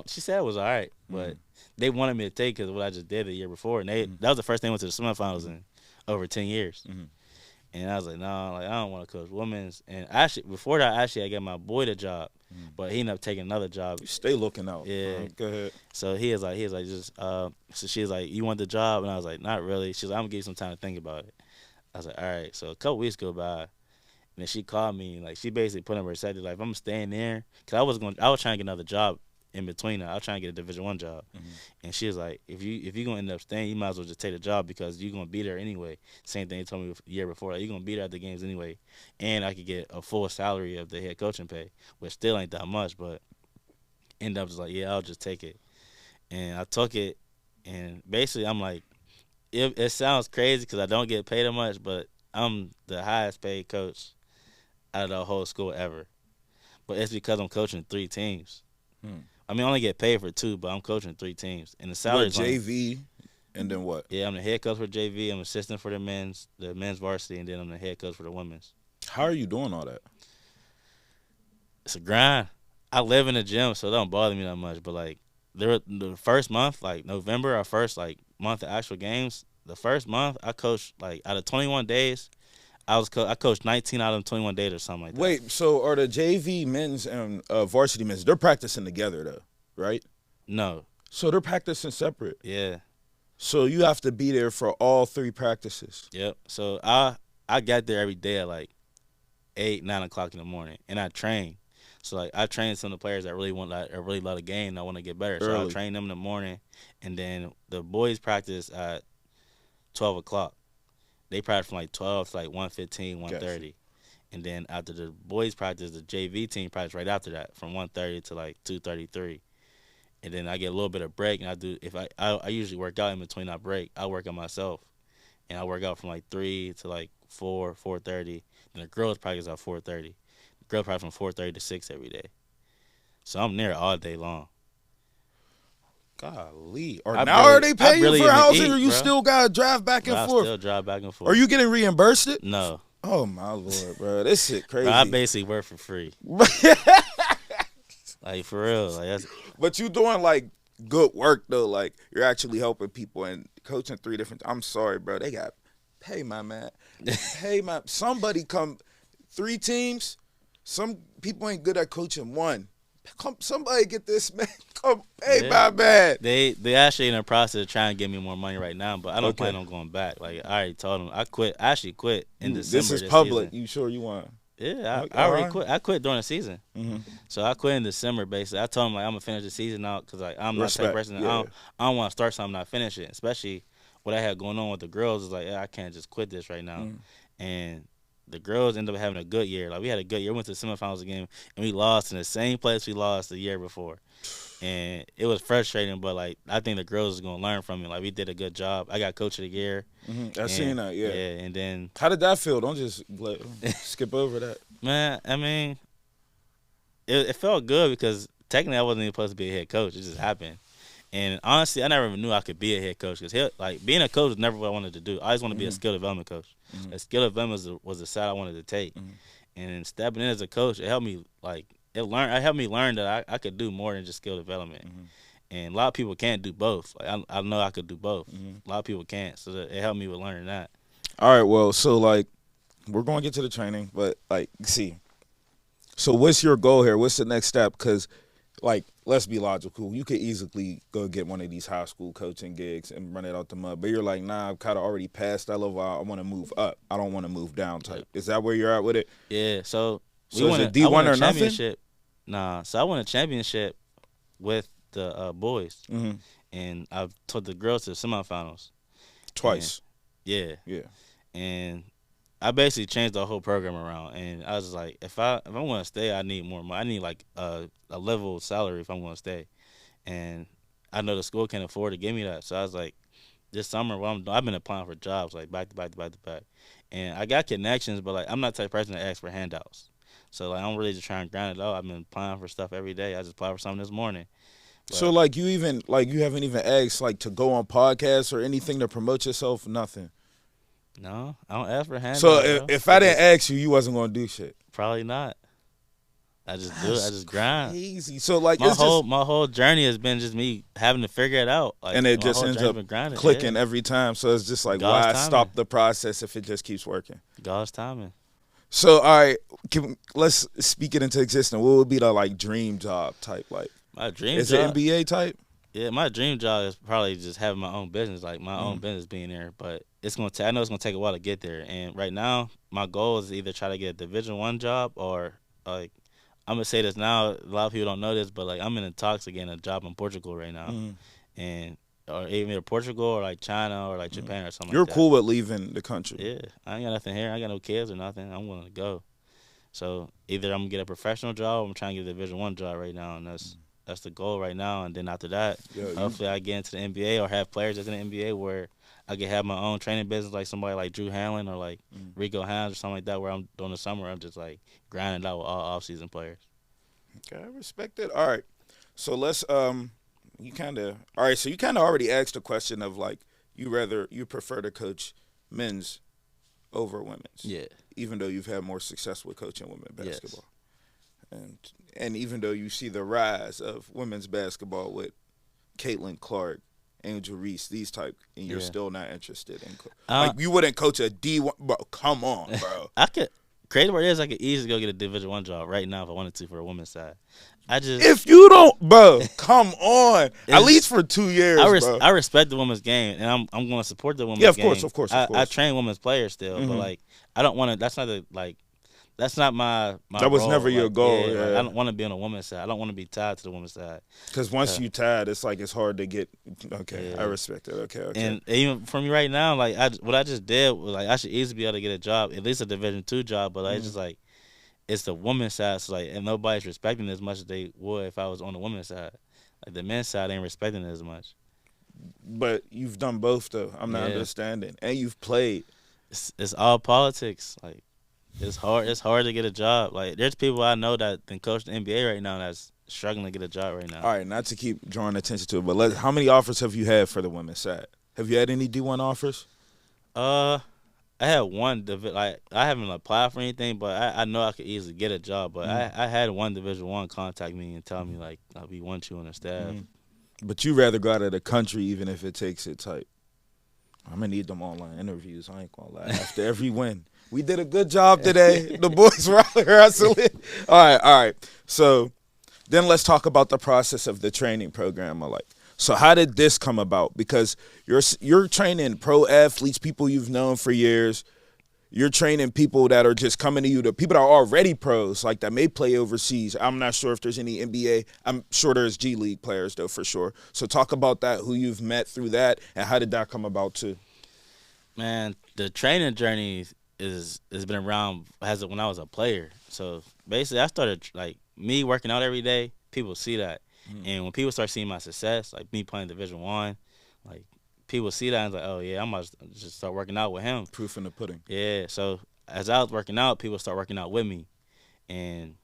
She said it was all right, but they wanted me to take because of what I just did the year before, and that was the first thing I went to the semifinals in over 10 years. And I was like, no, like I don't want to coach women's. And actually, before that, I got my boy the job, but he ended up taking another job. You stay looking out. Yeah. Go ahead. So he was like, just. So she was like, you want the job? And I was like, not really. She's like, I'm gonna give you some time to think about it. I was like, all right. So a couple weeks go by, and then she called me, and like she basically put in her schedule, like if I'm staying there, cause I was trying to get another job in between that. I was trying to get a Division I job, and she was like, if you're gonna end up staying, you might as well just take the job because you're gonna be there anyway. Same thing they told me the year before, like you're gonna be there at the games anyway, and I could get a full salary of the head coaching pay, which still ain't that much, but end up just like, yeah, I'll just take it, and I took it, and basically I'm like, it sounds crazy because I don't get paid that much, but I'm the highest paid coach out of the whole school ever, but it's because I'm coaching 3 teams. I mean, I only get paid for 2, but I'm coaching 3 teams. And the salary is JV, and then what? Yeah, I'm the head coach for JV. I'm assistant for the men's varsity, and then I'm the head coach for the women's. How are you doing all that? It's a grind. I live in the gym, so it don't bother me that much. But, like, the first month, like November, our first, like, month of actual games, the first month I coached, like, out of 21 days, I coached 19 out of them 21 days or something like that. Wait, so are the JV men's and varsity men's, they're practicing together, though, right? No. So they're practicing separate. Yeah. So you have to be there for all 3 practices. Yep. So I got there every day at, like, 8, 9 o'clock in the morning, and I train. So, like, I train some of the players that really really love the game and I want to get better. So I train them in the morning, and then the boys practice at 12 o'clock. They practice from like 12 to like 1:15, 1:30. Gotcha. And then after the boys practice, the JV team practice right after that from 1:30 to like 2:33. And then I get a little bit of break, and I usually work out in between that break. I work out myself, and I work out from like 3 to like 4, 4:30. And the girls practice at 4:30. The girls practice from 4:30 to 6 every day. So I'm there all day long. Golly. Are they paying you for housing, or you still got to drive back and forth? I still drive back and forth. Are you getting reimbursed? No. Oh, my Lord, bro. This shit crazy. Bro, I basically work for free. Like, for real. Like, but you doing, like, good work, though. Like, you're actually helping people and coaching 3 different – I'm sorry, bro. They got – pay my man. Pay my – somebody come – 3 teams. Some people ain't good at coaching 1. Come, somebody get this man. Come, hey, my man. They actually in the process of trying to give me more money right now, but I don't plan on going back. Like, I already told them I quit. I actually quit in December. This is public. Season. You sure you want? Yeah, I already quit. I quit during the season. So I quit in December, basically. I told them, like, I'm going to finish the season out because, like, I'm not the type of person. I don't want to start something and not finish it, especially what I had going on with the girls is, like, I can't just quit this right now. And the girls ended up having a good year. Like, we had a good year. We went to the semifinals again, and we lost in the same place we lost the year before. And it was frustrating, but, like, I think the girls is going to learn from it. Like, we did a good job. I got coach of the year. I seen that, yeah. Yeah, and then. How did that feel? Don't just skip over that. Man, I mean, it felt good because technically I wasn't even supposed to be a head coach. It just happened. And honestly, I never even knew I could be a head coach because, like, being a coach was never what I wanted to do. I always wanted to be a skill development coach. A skill development was the side I wanted to take. And stepping in as a coach, it helped me, like, it helped me learn that I could do more than just skill development. And a lot of people can't do both. Like, I know I could do both. A lot of people can't, so it helped me with learning that. All right, well, so, like, we're going to get to the training, but, like, see. So what's your goal here? What's the next step? Because, like, let's be logical. You could easily go get one of these high school coaching gigs and run it out the mud. But you're like, nah, I've kind of already passed that level. I want to move up. I don't want to move down type. Is that where you're at with it? Yeah, so is it D1 or nothing? Nah, so I won a championship with the boys, Mm-hmm. and I've took the girls to the semifinals. Twice. Yeah, Yeah. and I basically changed the whole program around. And I was like, if I want to stay, I need more money. I need like a level salary if I'm going to stay. And I know the school can't afford to give me that. So I was like, this summer, I've been applying for jobs like back to back to back to back, and I got connections, but like I'm not the type of person that asks for handouts. So like I'm really just trying to grind it out. I've been applying for stuff every day. I just applied for something this morning. So like you haven't even asked like to go on podcasts or anything to promote yourself. Nothing. No, I don't ask for handouts. So bro. if I didn't ask you, you wasn't gonna do shit. Probably not. I just do it. I just grind. Crazy. So like My it's my whole journey has been just me having to figure it out. Like, and it my just whole ends journey up been grinding. clicking Yeah. every time. So it's just like God's why timing. stop the process if it just keeps working. God's timing. So all right, let's speak it into existence. What would be the like dream job type? Like My dream is job. it NBA type? Yeah, my dream job is probably just having my own business, like my own business being there. But it's gonna. I know it's gonna take a while to get there. And right now, my goal is either try to get a Division I job or like I'm gonna say this now. A lot of people don't know this, but like I'm in the talks to get a job in Portugal right now, and or either Portugal or like China or like Japan or something. You're like that. cool with leaving the country. Yeah, I ain't got nothing here. I ain't got no kids or nothing. I'm willing to go. So either I'm gonna get a professional job or I'm trying to get a Division I job right now, and that's the goal right now. And then after that, hopefully I get into the NBA or have players that's in the NBA where I can have my own training business like somebody like Drew Hanlon or like Rico Hines or something like that where I'm during the summer I'm just like grinding out with all off-season players. Okay, I respect it. All right. So let's so you kind of already asked the question of like you prefer to coach men's over women's. Yeah. Even though you've had more success with coaching women basketball. And even though you see the rise of women's basketball with Caitlin Clark, Angel Reese, these type, and you're still not interested in like you wouldn't coach a D1, bro. Come on, bro. I could crazy part is I could easily go get a Division I job right now if I wanted to for the women's side. If you don't, bro, come on. At least for 2 years, bro. I respect the women's game, and I'm going to support the women's game. Yeah, of course. I train women's players still, but like I don't want to. That's not that's not my. That was role. never your goal. Yeah, Yeah. Like, I don't want to be on the women's side. I don't want to be tied to the women's side. Because once you tied, it's like it's hard to get. Okay, Yeah. I respect it. Okay. And even for me right now, like what I just did was like I should easily be able to get a job, at least a Division II job. But it's just like it's the women's side, so like and nobody's respecting it as much as they would if I was on the women's side. Like the men's side ain't respecting it as much. But you've done both though. I'm not understanding, and you've played. It's all politics. Like it's hard. It's hard to get a job. Like there's people I know that can coach the NBA right now that's struggling to get a job right now. All right, not to keep drawing attention to it, but how many offers have you had for the women's side? Have you had any D1 offers? I had one. Like I haven't applied for anything, but I know I could easily get a job. But I had one Division I contact me and tell me like we want you on the staff. But you rather go out of the country even if it takes it tight. I'm gonna need them online interviews. I ain't gonna lie. After every win, we did a good job today. The boys were out here hustling. All right. So then let's talk about the process of the training program. So how did this come about? Because you're training pro athletes, people you've known for years. You're training people that are just coming to you, the people that are already pros, like that may play overseas. I'm not sure if there's any NBA. I'm sure there's G League players, though, for sure. So talk about that, who you've met through that, and how did that come about, too? Man, the training journey has been around when I was a player. So basically, I started, like, me working out every day, people see that. And when people start seeing my success, like me playing Division I, like, people see that and it's like, oh, yeah, I must just start working out with him. Proof in the pudding. Yeah, so as I was working out, people start working out with me. And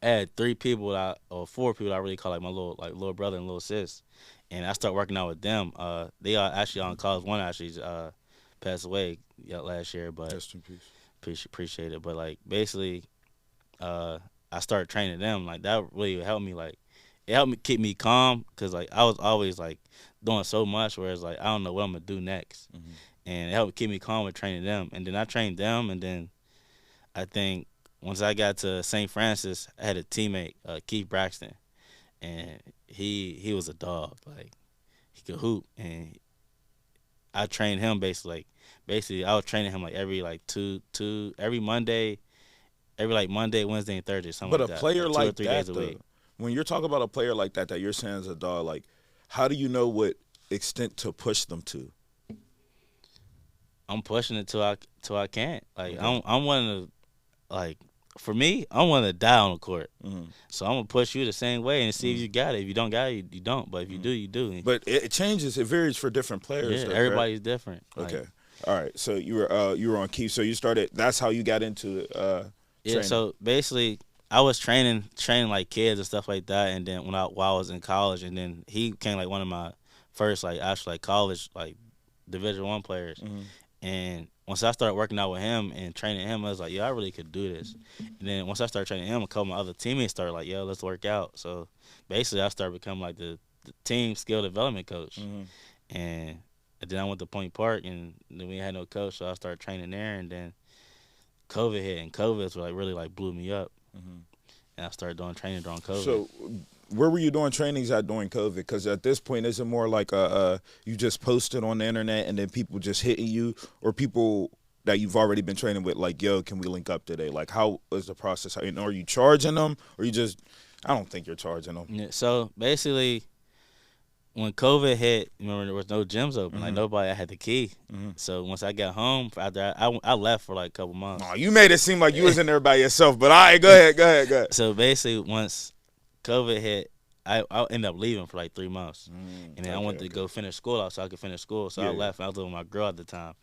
I had 4 people that I really call like my little brother and little sis. And I start working out with them. They are actually on college. One actually passed away last year, but Rest in peace. Appreciate it. But like basically, I started training them. Like that really helped me. Like it helped me keep me calm because like I was always like doing so much, whereas like I don't know what I'm gonna do next, and it helped keep me calm with training them. And then I trained them, and then I think once I got to St. Francis, I had a teammate, Keith Braxton, and he was a dog. Like he could hoop, and I trained him basically I was training him like every Monday every like Monday, Wednesday, and Thursday, something But like a that. player like 2 like or 3 that, days a though, week. when you're talking about a player like that you're saying is a dog, like, how do you know what extent to push them to? I'm pushing it till I can't. Like Okay. I'm one to like for me, I'm one to die on the court. Mm-hmm. So I'm gonna push you the same way and see if you got it. If you don't got it, you don't. But if you do, you do. But it changes. It varies for different players. Yeah, though, everybody's different. correct? Like, Okay. All right. So you were on Keith. So you started. That's how you got into yeah. training. So basically, I was training like kids and stuff like that. And then while I was in college, and then he became like one of my first like actual like college like Division I players. Mhm. And once I started working out with him and training him, I was like, yo, I really could do this. And then once I started training him, a couple of my other teammates started like, yo, let's work out. So basically, I started becoming like the team skill development coach. Mhm. And then I went to Point Park, and then we had no coach, so I started training there. And then COVID hit, and COVID was like really like blew me up. Mhm. And I started doing training during COVID. So where were you doing trainings at during COVID? Because at this point, is it more like you just posted on the internet and then people just hitting you, or people that you've already been training with, like, yo, can we link up today? Like, how is the process? Are you charging them, or you just? I don't think you're charging them. Yeah, so basically, when COVID hit, remember there was no gyms open. Like nobody had the key. So once I got home, after I left for like a couple months. Oh, you made it seem like you was in there by yourself, but all right, go ahead. So basically, once COVID hit, I ended up leaving for like 3 months, and then I wanted to go finish school out so I could finish school. So I left. And I was living with my girl at the time,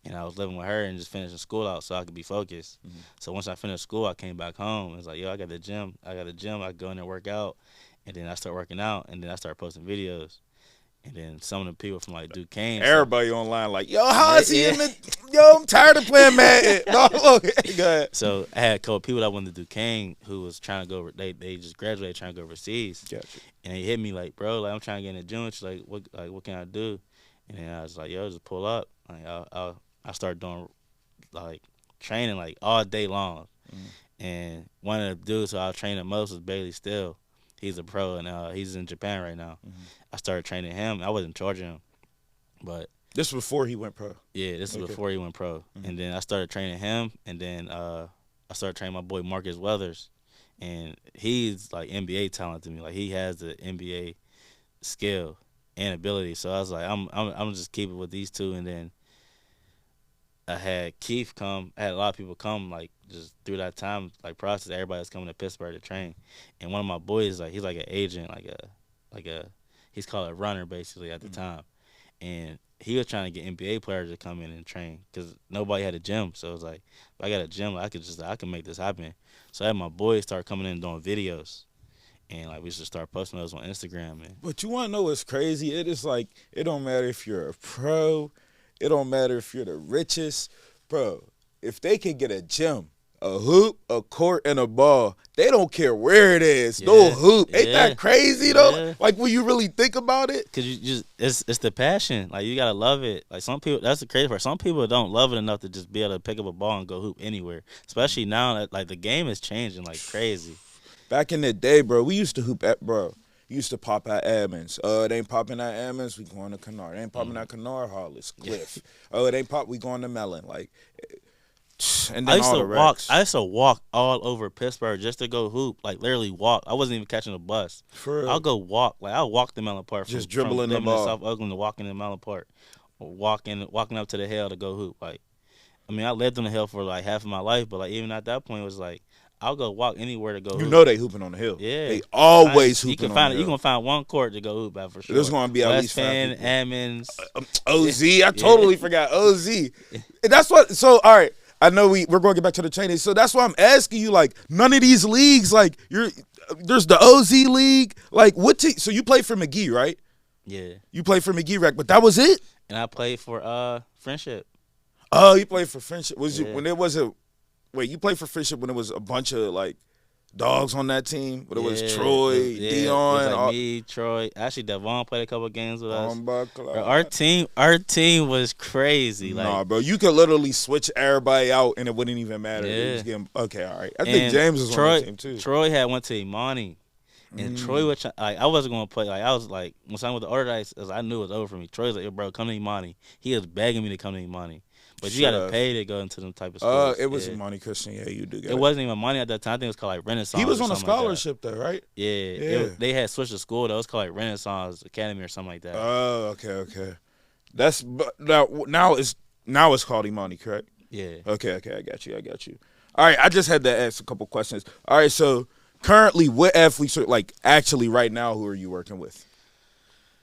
and I was living with her and just finishing school out so I could be focused. So once I finished school, I came back home. It was like, yo, I got a gym. I could go in there and work out, and then I started working out, and then I started posting videos. And then some of the people from like Duquesne, Everybody online like, yo, how is he in the? Yo, I'm tired of playing Madden. No, go ahead. So I had a couple people that went to Duquesne who was trying to go. They just graduated trying to go overseas. Gotcha. And they hit me like, bro, like I'm trying to get in the gym. She's like, what can I do? And then I was like, yo, just pull up. Like I started doing like training like all day long. And one of the dudes who I was training the most was Bailey Still. He's a pro and he's in Japan right now. I started training him. I wasn't charging him, but This was before he went pro. yeah, this is before he went pro. And then I started training him, and then I started training my boy Marcus Weathers, and he's like NBA talent to me. Like he has the NBA skill and ability. So I was like, I'm just keep it with these two. And then I had Keith come. I had a lot of people come like just through that time like process. Everybody was coming to Pittsburgh to train, and one of my boys like he's like an agent, like a he's called a runner basically at the time, and he was trying to get NBA players to come in and train because nobody had a gym. So it was like, if I got a gym, I can make this happen. So I had my boys start coming in and doing videos, and like we should start posting those on Instagram. And But you want to know what's crazy? It is like, it don't matter if you're a pro. It don't matter if you're the richest. Bro, if they can get a gym, a hoop, a court, and a ball, they don't care where it is. No hoop. Ain't that crazy, though? Yeah. Like, when you really think about it? Cause you just it's the passion. Like you gotta love it. Like some people, that's the crazy part. Some people don't love it enough to just be able to pick up a ball and go hoop anywhere. Especially now that like the game is changing like crazy. Back in the day, bro, we used to hoop at, bro. Used to pop at Edmonds. It ain't popping at Edmonds, we going to Kennard. It ain't popping at Kennard, Hollis, Cliff. It ain't pop, we going to Mellon. Like, and then I used all to the walk. racks. I used to walk all over Pittsburgh just to go hoop. Like literally walk. I wasn't even catching a bus. For real. I'll go walk. Like I'll walk to Mellon Park. Just from dribbling the living ball. in South Oakland to walking to Mellon Park, or walking up to the hill to go hoop. Like, I mean, I lived on the hill for like half of my life, but like even at that point, it was like I'll go walk anywhere to go. You hoop. know they hooping on the hill. Yeah, They always you hooping can on find the You hill. gonna find one court to go hoop at for sure. There's gonna be at West least 5 Penn, people. Ammons. OZ, I totally forgot OZ. That's what. So all right, I know we're going to get back to the training. So that's why I'm asking you. Like none of these leagues, like there's the OZ league. Like what? So you played for McGee, right? Yeah, You played for McGee Rec, but that was it. and I played for Friendship. Oh, you played for Friendship. Was you Yeah. when it was a? Wait, you played for Friendship when it was a bunch of like dogs on that team. When it was Troy, it Dion, was like me, Troy. Actually, Devon played a couple of games with us. Buckler. Bro, our team was crazy. Like, Nah, bro, you could literally switch everybody out and it wouldn't even matter. Yeah. They just getting, okay, all right. I and think James was Troy, on the team too. Troy had went to Imani, and Troy was like, I wasn't gonna play. Like, I was like, when I went to Order Dice, I knew it was over for me. Troy was like, yo, bro, come to Imani. He was begging me to come to Imani, But you gotta pay to go into them type of schools. It was Monty Christian. Yeah, you do get it. It wasn't even money at that time. I think it was called like Renaissance. He was on a something like that. scholarship though, right? Yeah. They had switched the school though. It was called like Renaissance Academy or something like that. Oh, okay. That's now it's called Imani, correct? Yeah. Okay, I got you. All right, I just had to ask a couple questions. All right, so currently, what athletes are like actually right now? Who are you working with?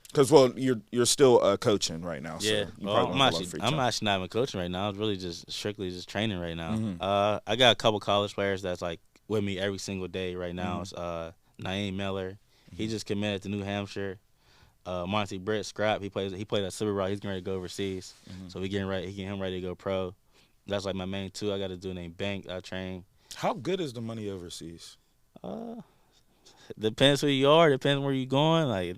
Because you're still coaching right now. So Yeah. you Well, probably I'm actually not even coaching right now. I'm really just strictly just training right now. Mm-hmm. I got a couple college players that's like with me every single day right now. It's Naeem Miller. Mm-hmm. He just committed to New Hampshire. Monty Britt Scrap. He played at Silver Rock. He's getting ready to go overseas. Mm-hmm. So getting him ready to go pro. That's like my main two. I got a dude named Bank. I train. How good is the money overseas? Depends who you are. Depends where you're going. Like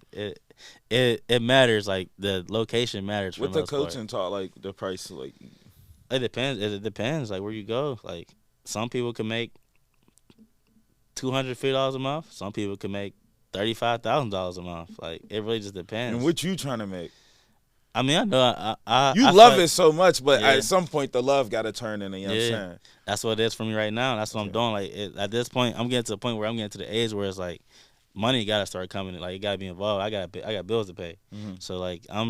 it matters. Like the location matters. With the coaching talk, like the price, like it depends. It depends. Like where you go. Like some people can make $250 a month. Some people can make $35,000 a month. Like it really just depends. And what you trying to make? I mean, I know I love it so much, but at some point the love got to turn into, you know what I'm saying? That's what it is for me right now. That's what I'm doing. Like at this point, I'm getting to the point where I'm getting to the age where it's like money got to start coming. Like you got to be involved. I got bills to pay. Mm-hmm. So like I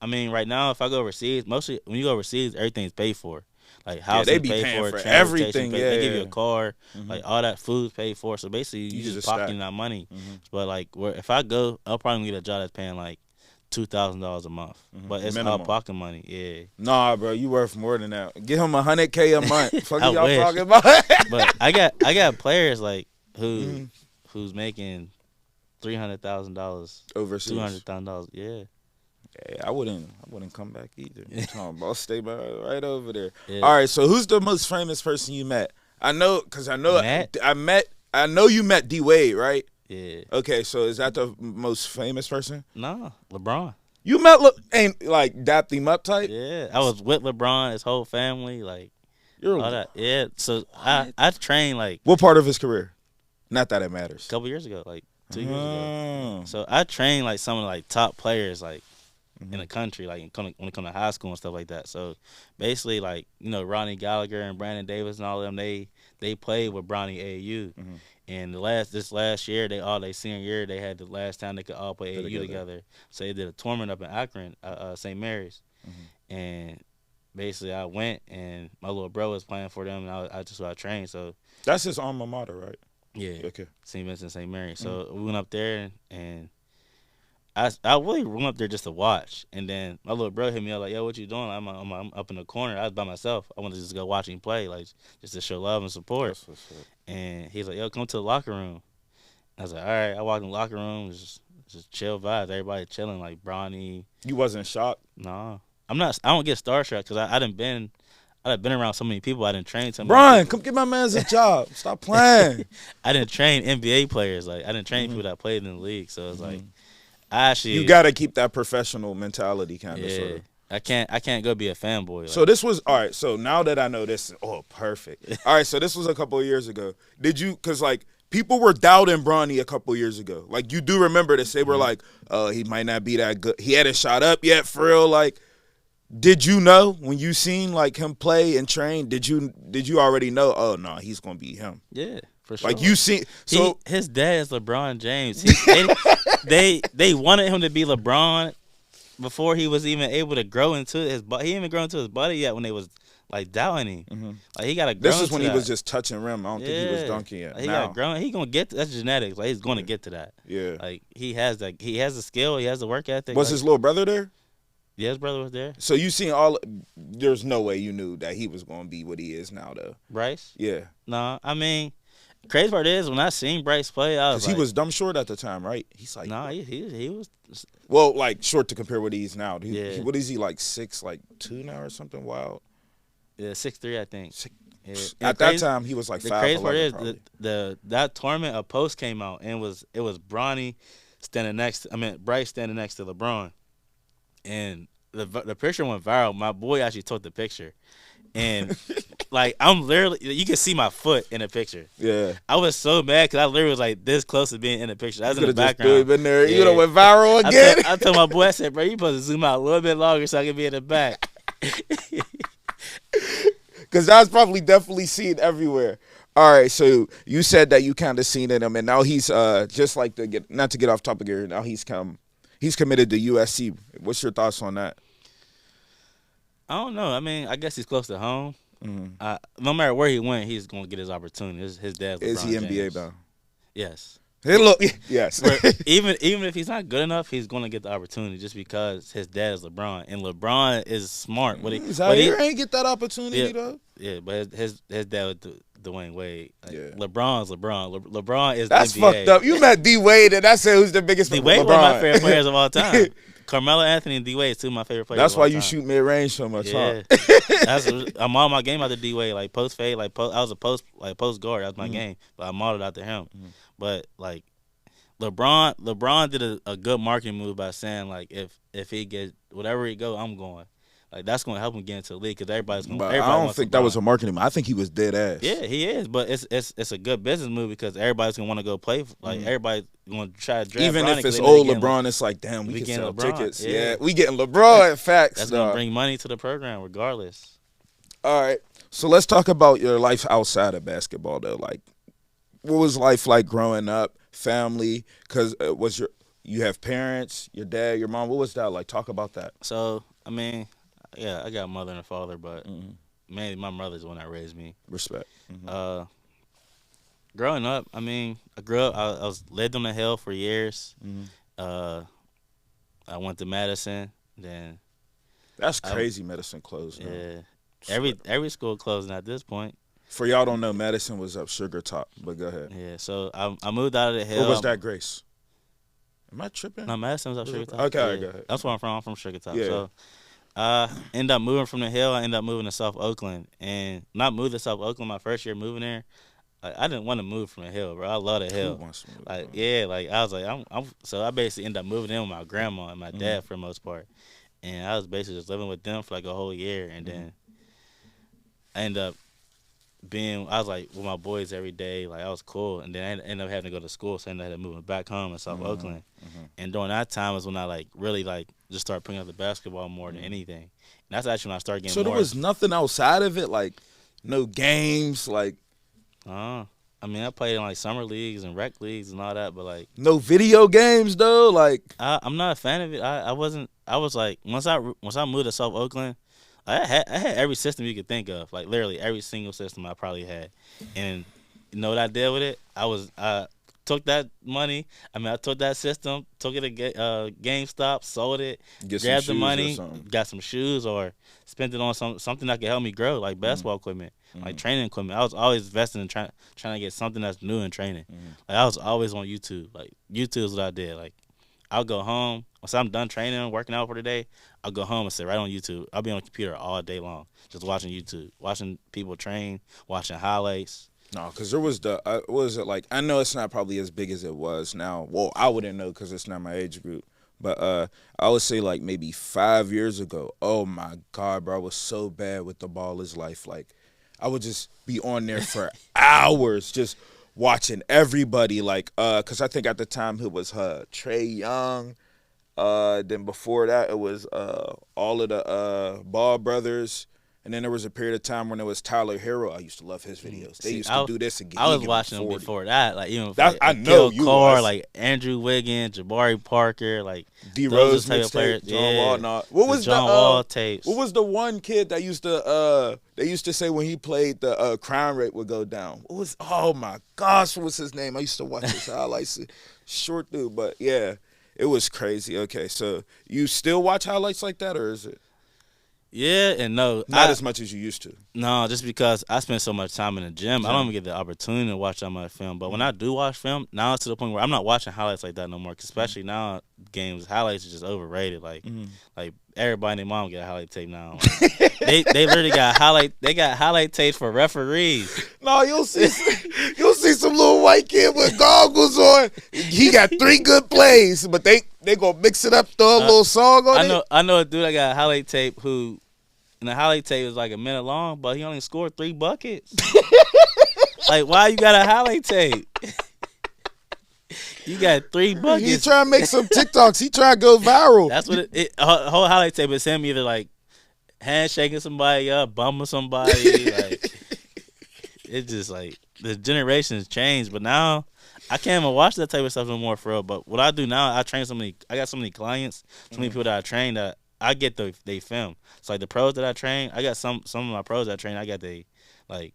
mean, right now if I go overseas, mostly when you go overseas, everything's paid for. Like house they is be paid paying for, for everything. Paid, they give you a car, Mm-hmm. like all that food's paid for. So basically, you just pocketing that money. Mm-hmm. But like, if I go, I'll probably get a job that's paying like $2,000 a month. Mm-hmm. But it's all pocket money. Yeah. Nah, bro, you worth more than that. Get him $100K a month. Fuck y'all wish. talking about? But I got players like who's making $300,000 overseas, $200,000. Yeah. Yeah, I wouldn't come back either. I'm talking about stay right over there. Yeah. All right, so who's the most famous person you met? I know you met D Wade, right? Yeah. Okay, so is that the most famous person? No, LeBron. You met ain't like dapped him up type? Yeah, I was with LeBron, his whole family, like You're all that. Yeah, so I trained like what part of his career? Not that it matters. a couple years ago, like 2 years ago. So I trained like some of the like top players like in the country, like when it comes to high school and stuff like that. So basically, like Ronnie Gallagher and Brandon Davis and all of them, they played with Bronny AAU. Mm-hmm. And this last year, they senior year, they had the last time they could all play AAU together. So they did a tournament up in Akron, St. Mary's. Mm-hmm. And basically, I went, and my little bro was playing for them, and I trained. So that's his alma mater, right? Yeah. Okay. St. Vincent, St. Mary's. So we went up there, and I really went up there just to watch. And then my little bro hit me up like, "Yo, what you doing?" I'm up in the corner. I was by myself. I wanted to just go watch him play, like just to show love and support. And he's like, "Yo, come to the locker room." I was like, "All right." I walked in the locker room, just chill vibes. Everybody chilling, like Bronny. You wasn't shocked? No, I'm not. I don't get starstruck because I've been around so many people. I didn't train so many Brian, people. come get my man's a job. Stop playing. I didn't train NBA players. Like I didn't train people that played in the league. So it's like you gotta keep that professional mentality, kind of. Sort of. I can't go be a fanboy. Like. So this was all right. So now that I know this, perfect. All right, so this was a couple of years ago. Did you? Because like people were doubting Bronny a couple of years ago. Like you do remember this? They were like, he might not be that good. He hadn't shot up yet, for real. Like, did you know when you seen like him play and train? Did you already know? Oh no, he's gonna be him. Yeah. For sure. Like you see, so his dad is LeBron James. They wanted him to be LeBron before he was even able to grow into his body. He didn't even grow into his body yet when they was like doubting him. Mm-hmm. Like he got to grow. This is when he that. was just touching rim. I don't think he was dunking yet. Like, he got to grow. He gonna get that's genetics. Like he's gonna get to that. Yeah. Like he has that. He has the skill. He has the work ethic. Was his little brother there? Yeah, his brother was there. So you seen there's no way you knew that he was gonna be what he is now, though. Bryce? Yeah. No, I mean. Crazy part is when I seen Bryce play, I was like, he was dumb short at the time, right? He's like, no, he was. Well, like short to compare what he is now. What is he like 6'2" now or something wild? Yeah, 6'3", I think. At that time, he was like 5'11". The crazy part is that tournament, a post came out and it was Bronny standing Bryce standing next to LeBron, and the picture went viral. My boy actually took the picture. And like I'm literally, you can see my foot in the picture. Yeah, I was so mad because I literally was like this close to being in the picture. I was in the background. Just been there. Yeah. You know, went viral again. I told my boy, I said, "Bro, you supposed to zoom out a little bit longer so I can be in the back." Because that's probably definitely seen everywhere. All right, so you said that you kind of seen in him, and now he's just like not to get off topic here. Now he's committed to USC. What's your thoughts on that? I don't know. I mean, I guess he's close to home. Mm-hmm. No matter where he went, he's going to get his opportunity. His dad's Is he LeBron NBA James. bound? Yes. Hey, look, yes. But even if he's not good enough, he's going to get the opportunity just because his dad is LeBron, and LeBron is smart. Zaire ain't get that opportunity though. Yeah, but his dad was Dwayne Wade. Like, Yeah. LeBron's LeBron. LeBron is That's NBA. fucked up. You met D Wade, and I said who's the biggest. D Wade LeBron. one of my favorite players of all time. Carmelo Anthony and D Wade, two of my favorite players. That's of why all you time. shoot mid range so much. Yeah, Huh? I'm on my game after D Wade, like post fade, I was a post guard. That was my game, but I modeled after him. But like LeBron did a good marketing move by saying like if he gets whatever he go, I'm going. Like that's going to help him get into the league because everybody's going. But I don't think that was a marketing move. I think he was dead ass. Yeah, he is, but it's a good business move because everybody's gonna want to go play. Like everybody's gonna try to draft. Even Bronny if it's 'cause they know old they getting LeBron, it's like damn, we can getting sell LeBron, tickets. yeah. Yeah, we getting LeBron. Facts. That's gonna bring money to the program regardless. All right, so let's talk about your life outside of basketball though. Like, what was life like growing up? Family, because you have parents, your dad, your mom. What was that like? Talk about that. So I mean, yeah, I got a mother and a father, but mainly my mother's the one that raised me. Respect. Growing up, I mean, I grew up. I was lived on the hill for years. I went to Madison. Then That's crazy. Medicine closed. Yeah, every school closing at this point. For y'all don't know, Madison was up Sugar Top. But go ahead. Yeah, so I moved out of the hill. What was that, Grace? Am I tripping? No, Madison was up Sugar Top. Okay, yeah. go ahead. That's where I'm from. I'm from Sugar Top. Yeah. So I ended up moving from the hill. I ended up moving to South Oakland, and not moved to South Oakland my first year moving there. Like, I didn't want to move from the hill, bro. I love the hill. Who wants to move, like, bro? yeah, like I was like, so I basically ended up moving in with my grandma and my dad for the most part, and I was basically just living with them for like a whole year, and then I ended up I was like with my boys every day, like I was cool, and then I ended up having to go to school, so I ended up moving back home in South Oakland, and during that time was when I like really like just started picking up the basketball more than anything, and that's actually when I started getting. So there was nothing outside of it, like no games, like. I mean, I played in like summer leagues and rec leagues and all that, but like No video games though, like. I'm not a fan of it. I wasn't. I was like once I moved to South Oakland, I had every system you could think of, like literally every single system I probably had, and you know what I did with it? I took that money. I mean, I took that system, took it to GameStop, sold it, grabbed the money, got some shoes, or spent it on something that could help me grow, like basketball equipment, like training equipment. I was always investing in trying to get something that's new in training. Like I was always on YouTube. Like YouTube is what I did. Like I'll go home once I'm done training, working out for the day. I'll go home and sit right on YouTube. I'll be on the computer all day long, just watching YouTube, watching people train, watching highlights. No, because there was what was it like? I know it's not probably as big as it was now. Well, I wouldn't know because it's not my age group. But I would say like maybe 5 years ago. Oh my God, bro, I was so bad with the ball is life. Like I would just be on there for hours, just watching everybody. Like, because I think at the time it was Trey Young. Then before that it was all of the Ball brothers. And then there was a period of time when it was Tyler Hero. I used to love his videos. They used to do this again. I was watching them before that. Like even I know you was. Like Andrew Wiggins, Jabari Parker, like D Rose mixtape, John Wall. No. What was John Wall tapes? What was the one kid that used to they used to say when he played the crime rate would go down? What was oh my gosh, what was his name? I used to watch his highlights. Short dude, but yeah, it was crazy. Okay, so you still watch highlights like that, or is it? Yeah and no. Not as much as you used to. No, just because I spend so much time in the gym, I don't even get the opportunity to watch that much film. But when I do watch film, now it's to the point where I'm not watching highlights like that no more. 'Cause especially now, games highlights are just overrated. Like everybody and their mom get a highlight tape now. Like, they literally got highlight tapes for referees. No, you'll see some little white kid with goggles on. He got 3 good plays, but they gonna mix it up, throw a little song on it. I know a dude that got a highlight tape who. And the highlight tape was like a minute long, but he only scored 3 buckets. Like, why you got a highlight tape? You got 3 buckets. He trying to make some TikToks. He trying to go viral. That's what a whole highlight tape is him either like handshaking somebody up, bumping somebody. Like it's just like the generations changed. But now I can't even watch that type of stuff no more for real. But what I do now, I got so many clients, so many people that I train that I get they film. So like the pros that I train, I got some of my pros that I train, I got they like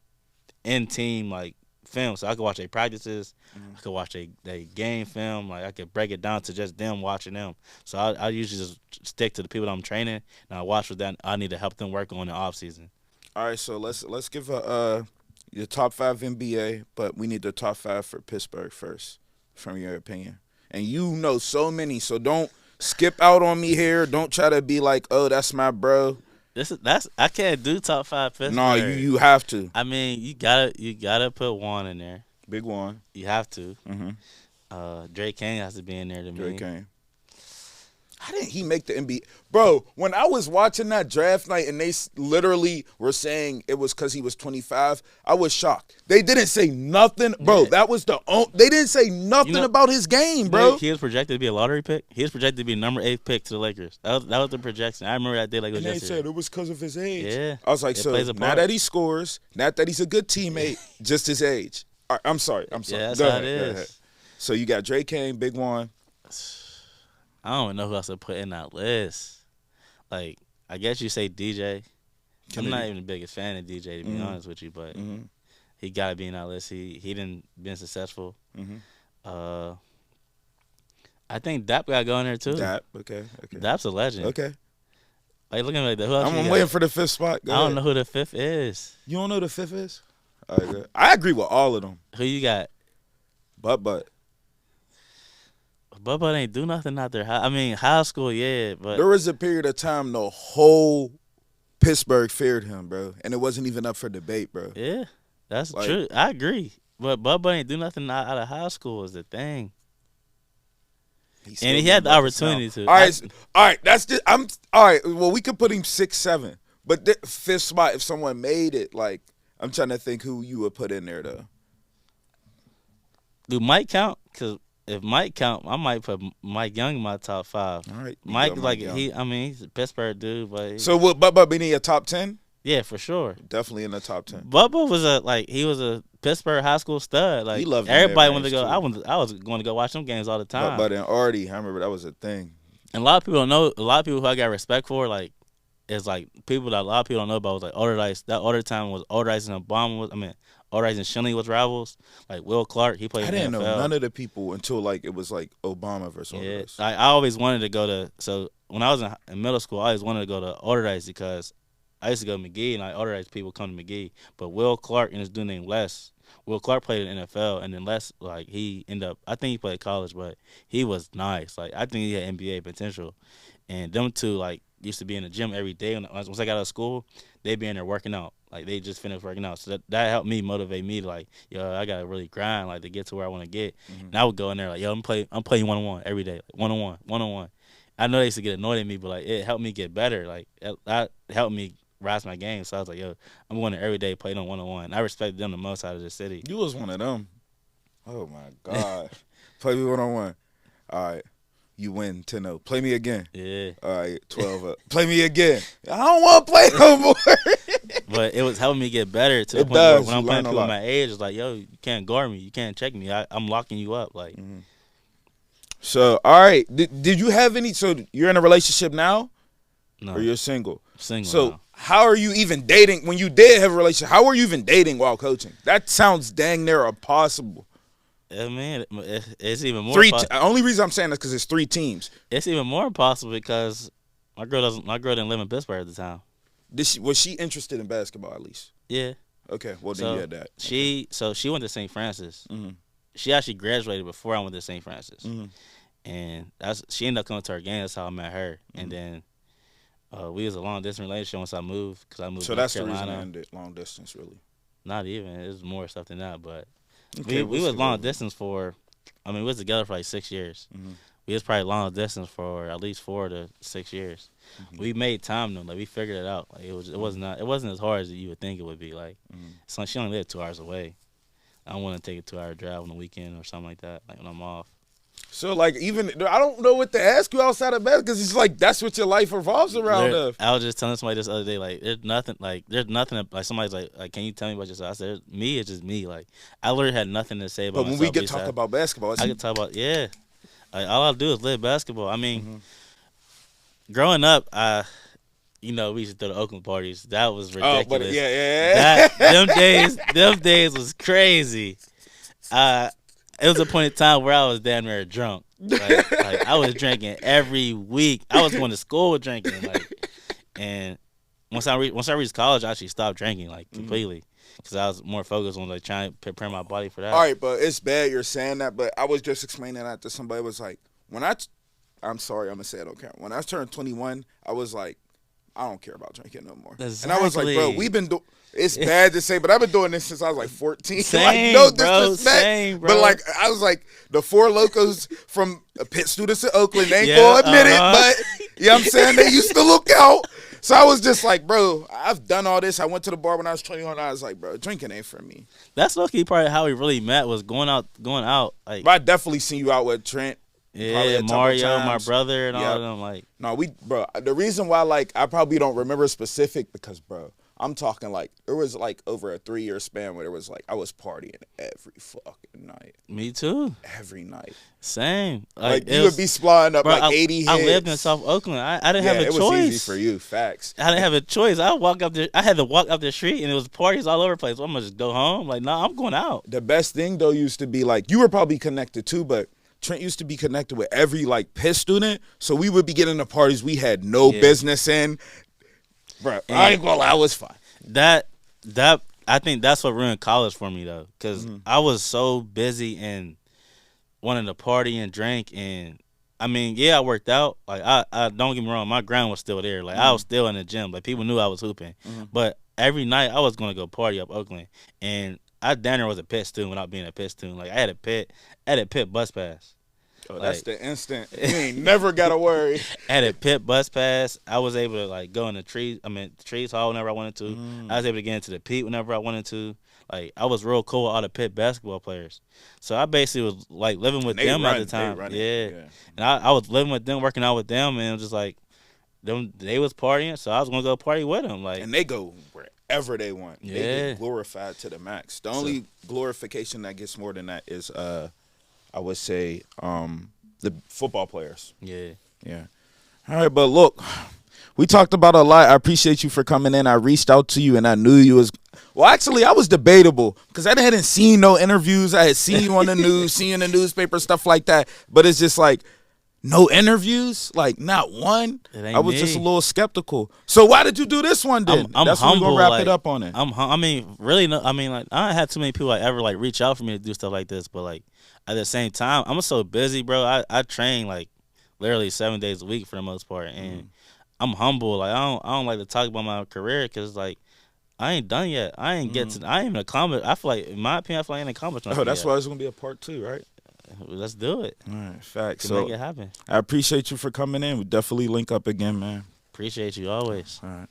in team like film. So I could watch their practices, I could watch they game film, like I could break it down to just them watching them. So I usually just stick to the people that I'm training and I watch what that I need to help them work on in the off season. All right, so let's give your top 5 NBA, but we need the top 5 for Pittsburgh first, from your opinion. And you know so many, so don't skip out on me here. Don't try to be like, oh, that's my bro. I can't do top 5 Pittsburgh. No, you have to. I mean, you gotta put one in there. Big one. You have to. Mm-hmm. Dre Kane has to be in there to Dre me. Kane. How didn't he make the NBA? Bro, when I was watching that draft night and they literally were saying it was because he was 25, I was shocked. They didn't say nothing. Bro, Yeah. that was they didn't say nothing about his game, bro. He was projected to be a lottery pick. He was projected to be number 8 pick to the Lakers. That was the projection. I remember that day like it was And they yesterday. said it was because of his age. Yeah. I was like, It so plays a now part. that he scores, not that he's a good teammate, just his age. All right, I'm sorry. Yeah, that's Go how ahead, it go is. ahead. So you got Dre Kane, big one. I don't even know who else to put in that list. Like, I guess you say DJ. I'm not even the biggest fan of DJ, to be honest with you, but he got to be in that list. He didn't been successful. I think Dap got to go in there, too. Dap, okay. Dap's a legend. Okay. Like, looking like that. Who else I'm you got? waiting for the 5th spot. Go I don't ahead. know who the 5th is. You don't know who the 5th is? All right, good. I agree with all of them. Who you got? But Bubba ain't do nothing out there. I mean, high school, yeah, but there was a period of time the whole Pittsburgh feared him, bro. And it wasn't even up for debate, bro. yeah, that's Like- true. I agree. But Bubba ain't do nothing out of high school is the thing. Still And he had the getting numbers opportunity now. to. All right. That's just all right. Well, we could put him 6, 7, but the 5th spot if someone made it. Like I'm trying to think who you would put in there though. Do Mike count? Because if Mike count, I might put Mike Young in my top 5. All right, you Mike, go, like Young. he's a Pittsburgh dude, but So would Bubba be in your top 10? yeah, for sure. Definitely in the top 10. Bubba was he was a Pittsburgh high school stud. Like He loved them everybody that wanted to go. range, I was going to go watch them games all the time. But in Artie, I remember that was a thing. And a lot of people don't know. A lot of people who I got respect for, like, is like people that a lot of people don't know about. Was like Alderdice. That other time was Alderdice and Obama. Alderdice and Shinley was rivals. Like Will Clark, he played. I in didn't the know NFL. none of the people until like it was like Obama versus Yeah, Alderdice. I always wanted to go to. So when I was in middle school, I always wanted to go to Alderdice because I used to go to McGee, and like Alderdice people come to McGee. But Will Clark and his dude named Les. Will Clark played in the NFL, and then Les, like he ended up. I think he played college, but he was nice. Like I think he had NBA potential. And them two like used to be in the gym every day. Once I got out of school, they'd be in there working out. Like they just finished working out. So that helped me motivate me to like, yo, I gotta really grind like to get to where I want to get. And I would go in there like, yo, I'm playing 1-on-1 every day, like, 1-on-1. I know they used to get annoyed at me, but like it helped me get better. Like that helped me rise my game. So I was like, yo, I'm going to every day playing on 1-on-1. I respect them the most out of the city. You was one of them. Oh my God. Play me 1-on-1. All right. You win 10-0. Play me again. Yeah. All right, 12-up. Play me again. I don't want to play no more. But it was helping me get better to the It point where does. when I'm You playing learn a people lot. my age, it's like, yo, you can't guard me. You can't check me. I'm locking you up. Like, So, all right. Did you have any? So, you're in a relationship now, no. or you're single? Single So, now. how are you even dating? When you did have a relationship, how are you even dating while coaching? That sounds dang near impossible. I mean, it's even more. Only reason I'm saying this because it's 3 teams. It's even more impossible because my girl didn't live in Pittsburgh at the time. Was she interested in basketball at least? Yeah. Okay, well then So you had that. she went to St. Francis. Mhm. She actually graduated before I went to St. Francis, Mhm. and she ended up coming to our game. That's how I met her. And then we was a long distance relationship once I moved because I moved. So to North that's the reason I Carolina. ended long distance, really. Not even. It was more stuff than that, but. Okay, We we'll was see long what- distance for, we was together for like 6 years. Mhm. We was probably long distance for at least 4 to 6 years. We made time though, like we figured it out. Like it wasn't as hard as you would think it would be. Like so she only lived 2 hours away. I don't want to take a 2-hour drive on the weekend or something like that. Like when I'm off. So like, even I don't know what to ask you outside of basketball because it's like that's what your life revolves around. I was just telling somebody this other day, like there's nothing like somebody's like, can you tell me about yourself? I said, me, it's just me. Like I literally had nothing to say about But when myself. we get talk about basketball, I can talk about Like all I do is live basketball. I mean, growing up, we used to throw the Oakland parties. That was ridiculous. Oh, but yeah. Them days was crazy. It was a point in time where I was damn near drunk. Like I was drinking every week. I was going to school drinking. And once I reached college, I actually stopped drinking completely because I was more focused on trying to prepare my body for that. All right, but it's bad you're saying that. But I was just explaining that to somebody. It was like I'm sorry, I'm gonna say it on camera. When I turned 21, I was like, I don't care about drinking no more. Exactly. And I was like, bro, we've been doing. It's bad to say, but I've been doing this since I was like 14. Same, no bro, disrespect. same, bro. But I was like, the four locals from Pitt students in Oakland, they ain't gonna admit it, but you know what I'm saying? They used to look out. So I was just like, bro, I've done all this. I went to the bar when I was 21. I was like, bro, drinking ain't for me. That's low-key probably how we really met, was going out. But I definitely seen you out with Trent. Yeah, Mario, my brother, and all of them. No, bro, the reason why, I probably don't remember specific because, bro, I'm talking there was over a 3-year span where it was I was partying every fucking night. Me too. Every night. Same. You would be splotting up 80 hits. I lived in South Oakland. I didn't have a choice. It was easy for you. Facts. I didn't have a choice. I had to walk up the street and it was parties all over the place. So I'm gonna just go home. Nah, I'm going out. The best thing though used to be you were probably connected too, but Trent used to be connected with every Pitt student, so we would be getting to parties we had no business in. Bro, I ain't gonna lie, it was fun. That I think that's what ruined college for me though, because I was so busy and wanting to party and drink, and I mean, I worked out. I don't get me wrong, my grind was still there. I was still in the gym. People knew I was hooping, but every night I was gonna go party up Oakland, and I damn near was a Pitt student without being a Pitt student. I had a Pitt bus pass. Oh, that's the instant. You ain't never gotta worry. At a Pitt bus pass, I was able to go in the trees hall whenever I wanted to. I was able to get into the Pete whenever I wanted to. I was real cool with all the Pitt basketball players. So I basically was living with them at the time. Yeah. And I was living with them, working out with them, and it was just they was partying, so I was gonna go party with them. And they go wherever they want. Yeah. They get glorified to the max. The only glorification that gets more than that is I would say the football players. Yeah. Yeah. All right, but look, we talked about a lot. I appreciate you for coming in. I reached out to you, and I knew you was – well, actually, I was debatable because I hadn't seen no interviews. I had seen you on the news, seen you in the newspaper, stuff like that. But it's just no interviews, not one. I was just a little skeptical. So why did you do this one then? I'm That's humble. We're going to wrap it up on it. I mean, really, no, I mean, I don't have too many people ever reach out for me to do stuff like this, but at the same time, I'm so busy, bro. I train literally 7 days a week for the most part, and I'm humble. I don't like to talk about my career because I ain't done yet. I ain't even accomplished. I feel in my opinion, I ain't accomplished nothing. Oh, that's yet. why it's gonna be a part 2, right? Let's do it. All right, facts. Make it happen. I appreciate you for coming in. We definitely link up again, man. Appreciate you always. All right.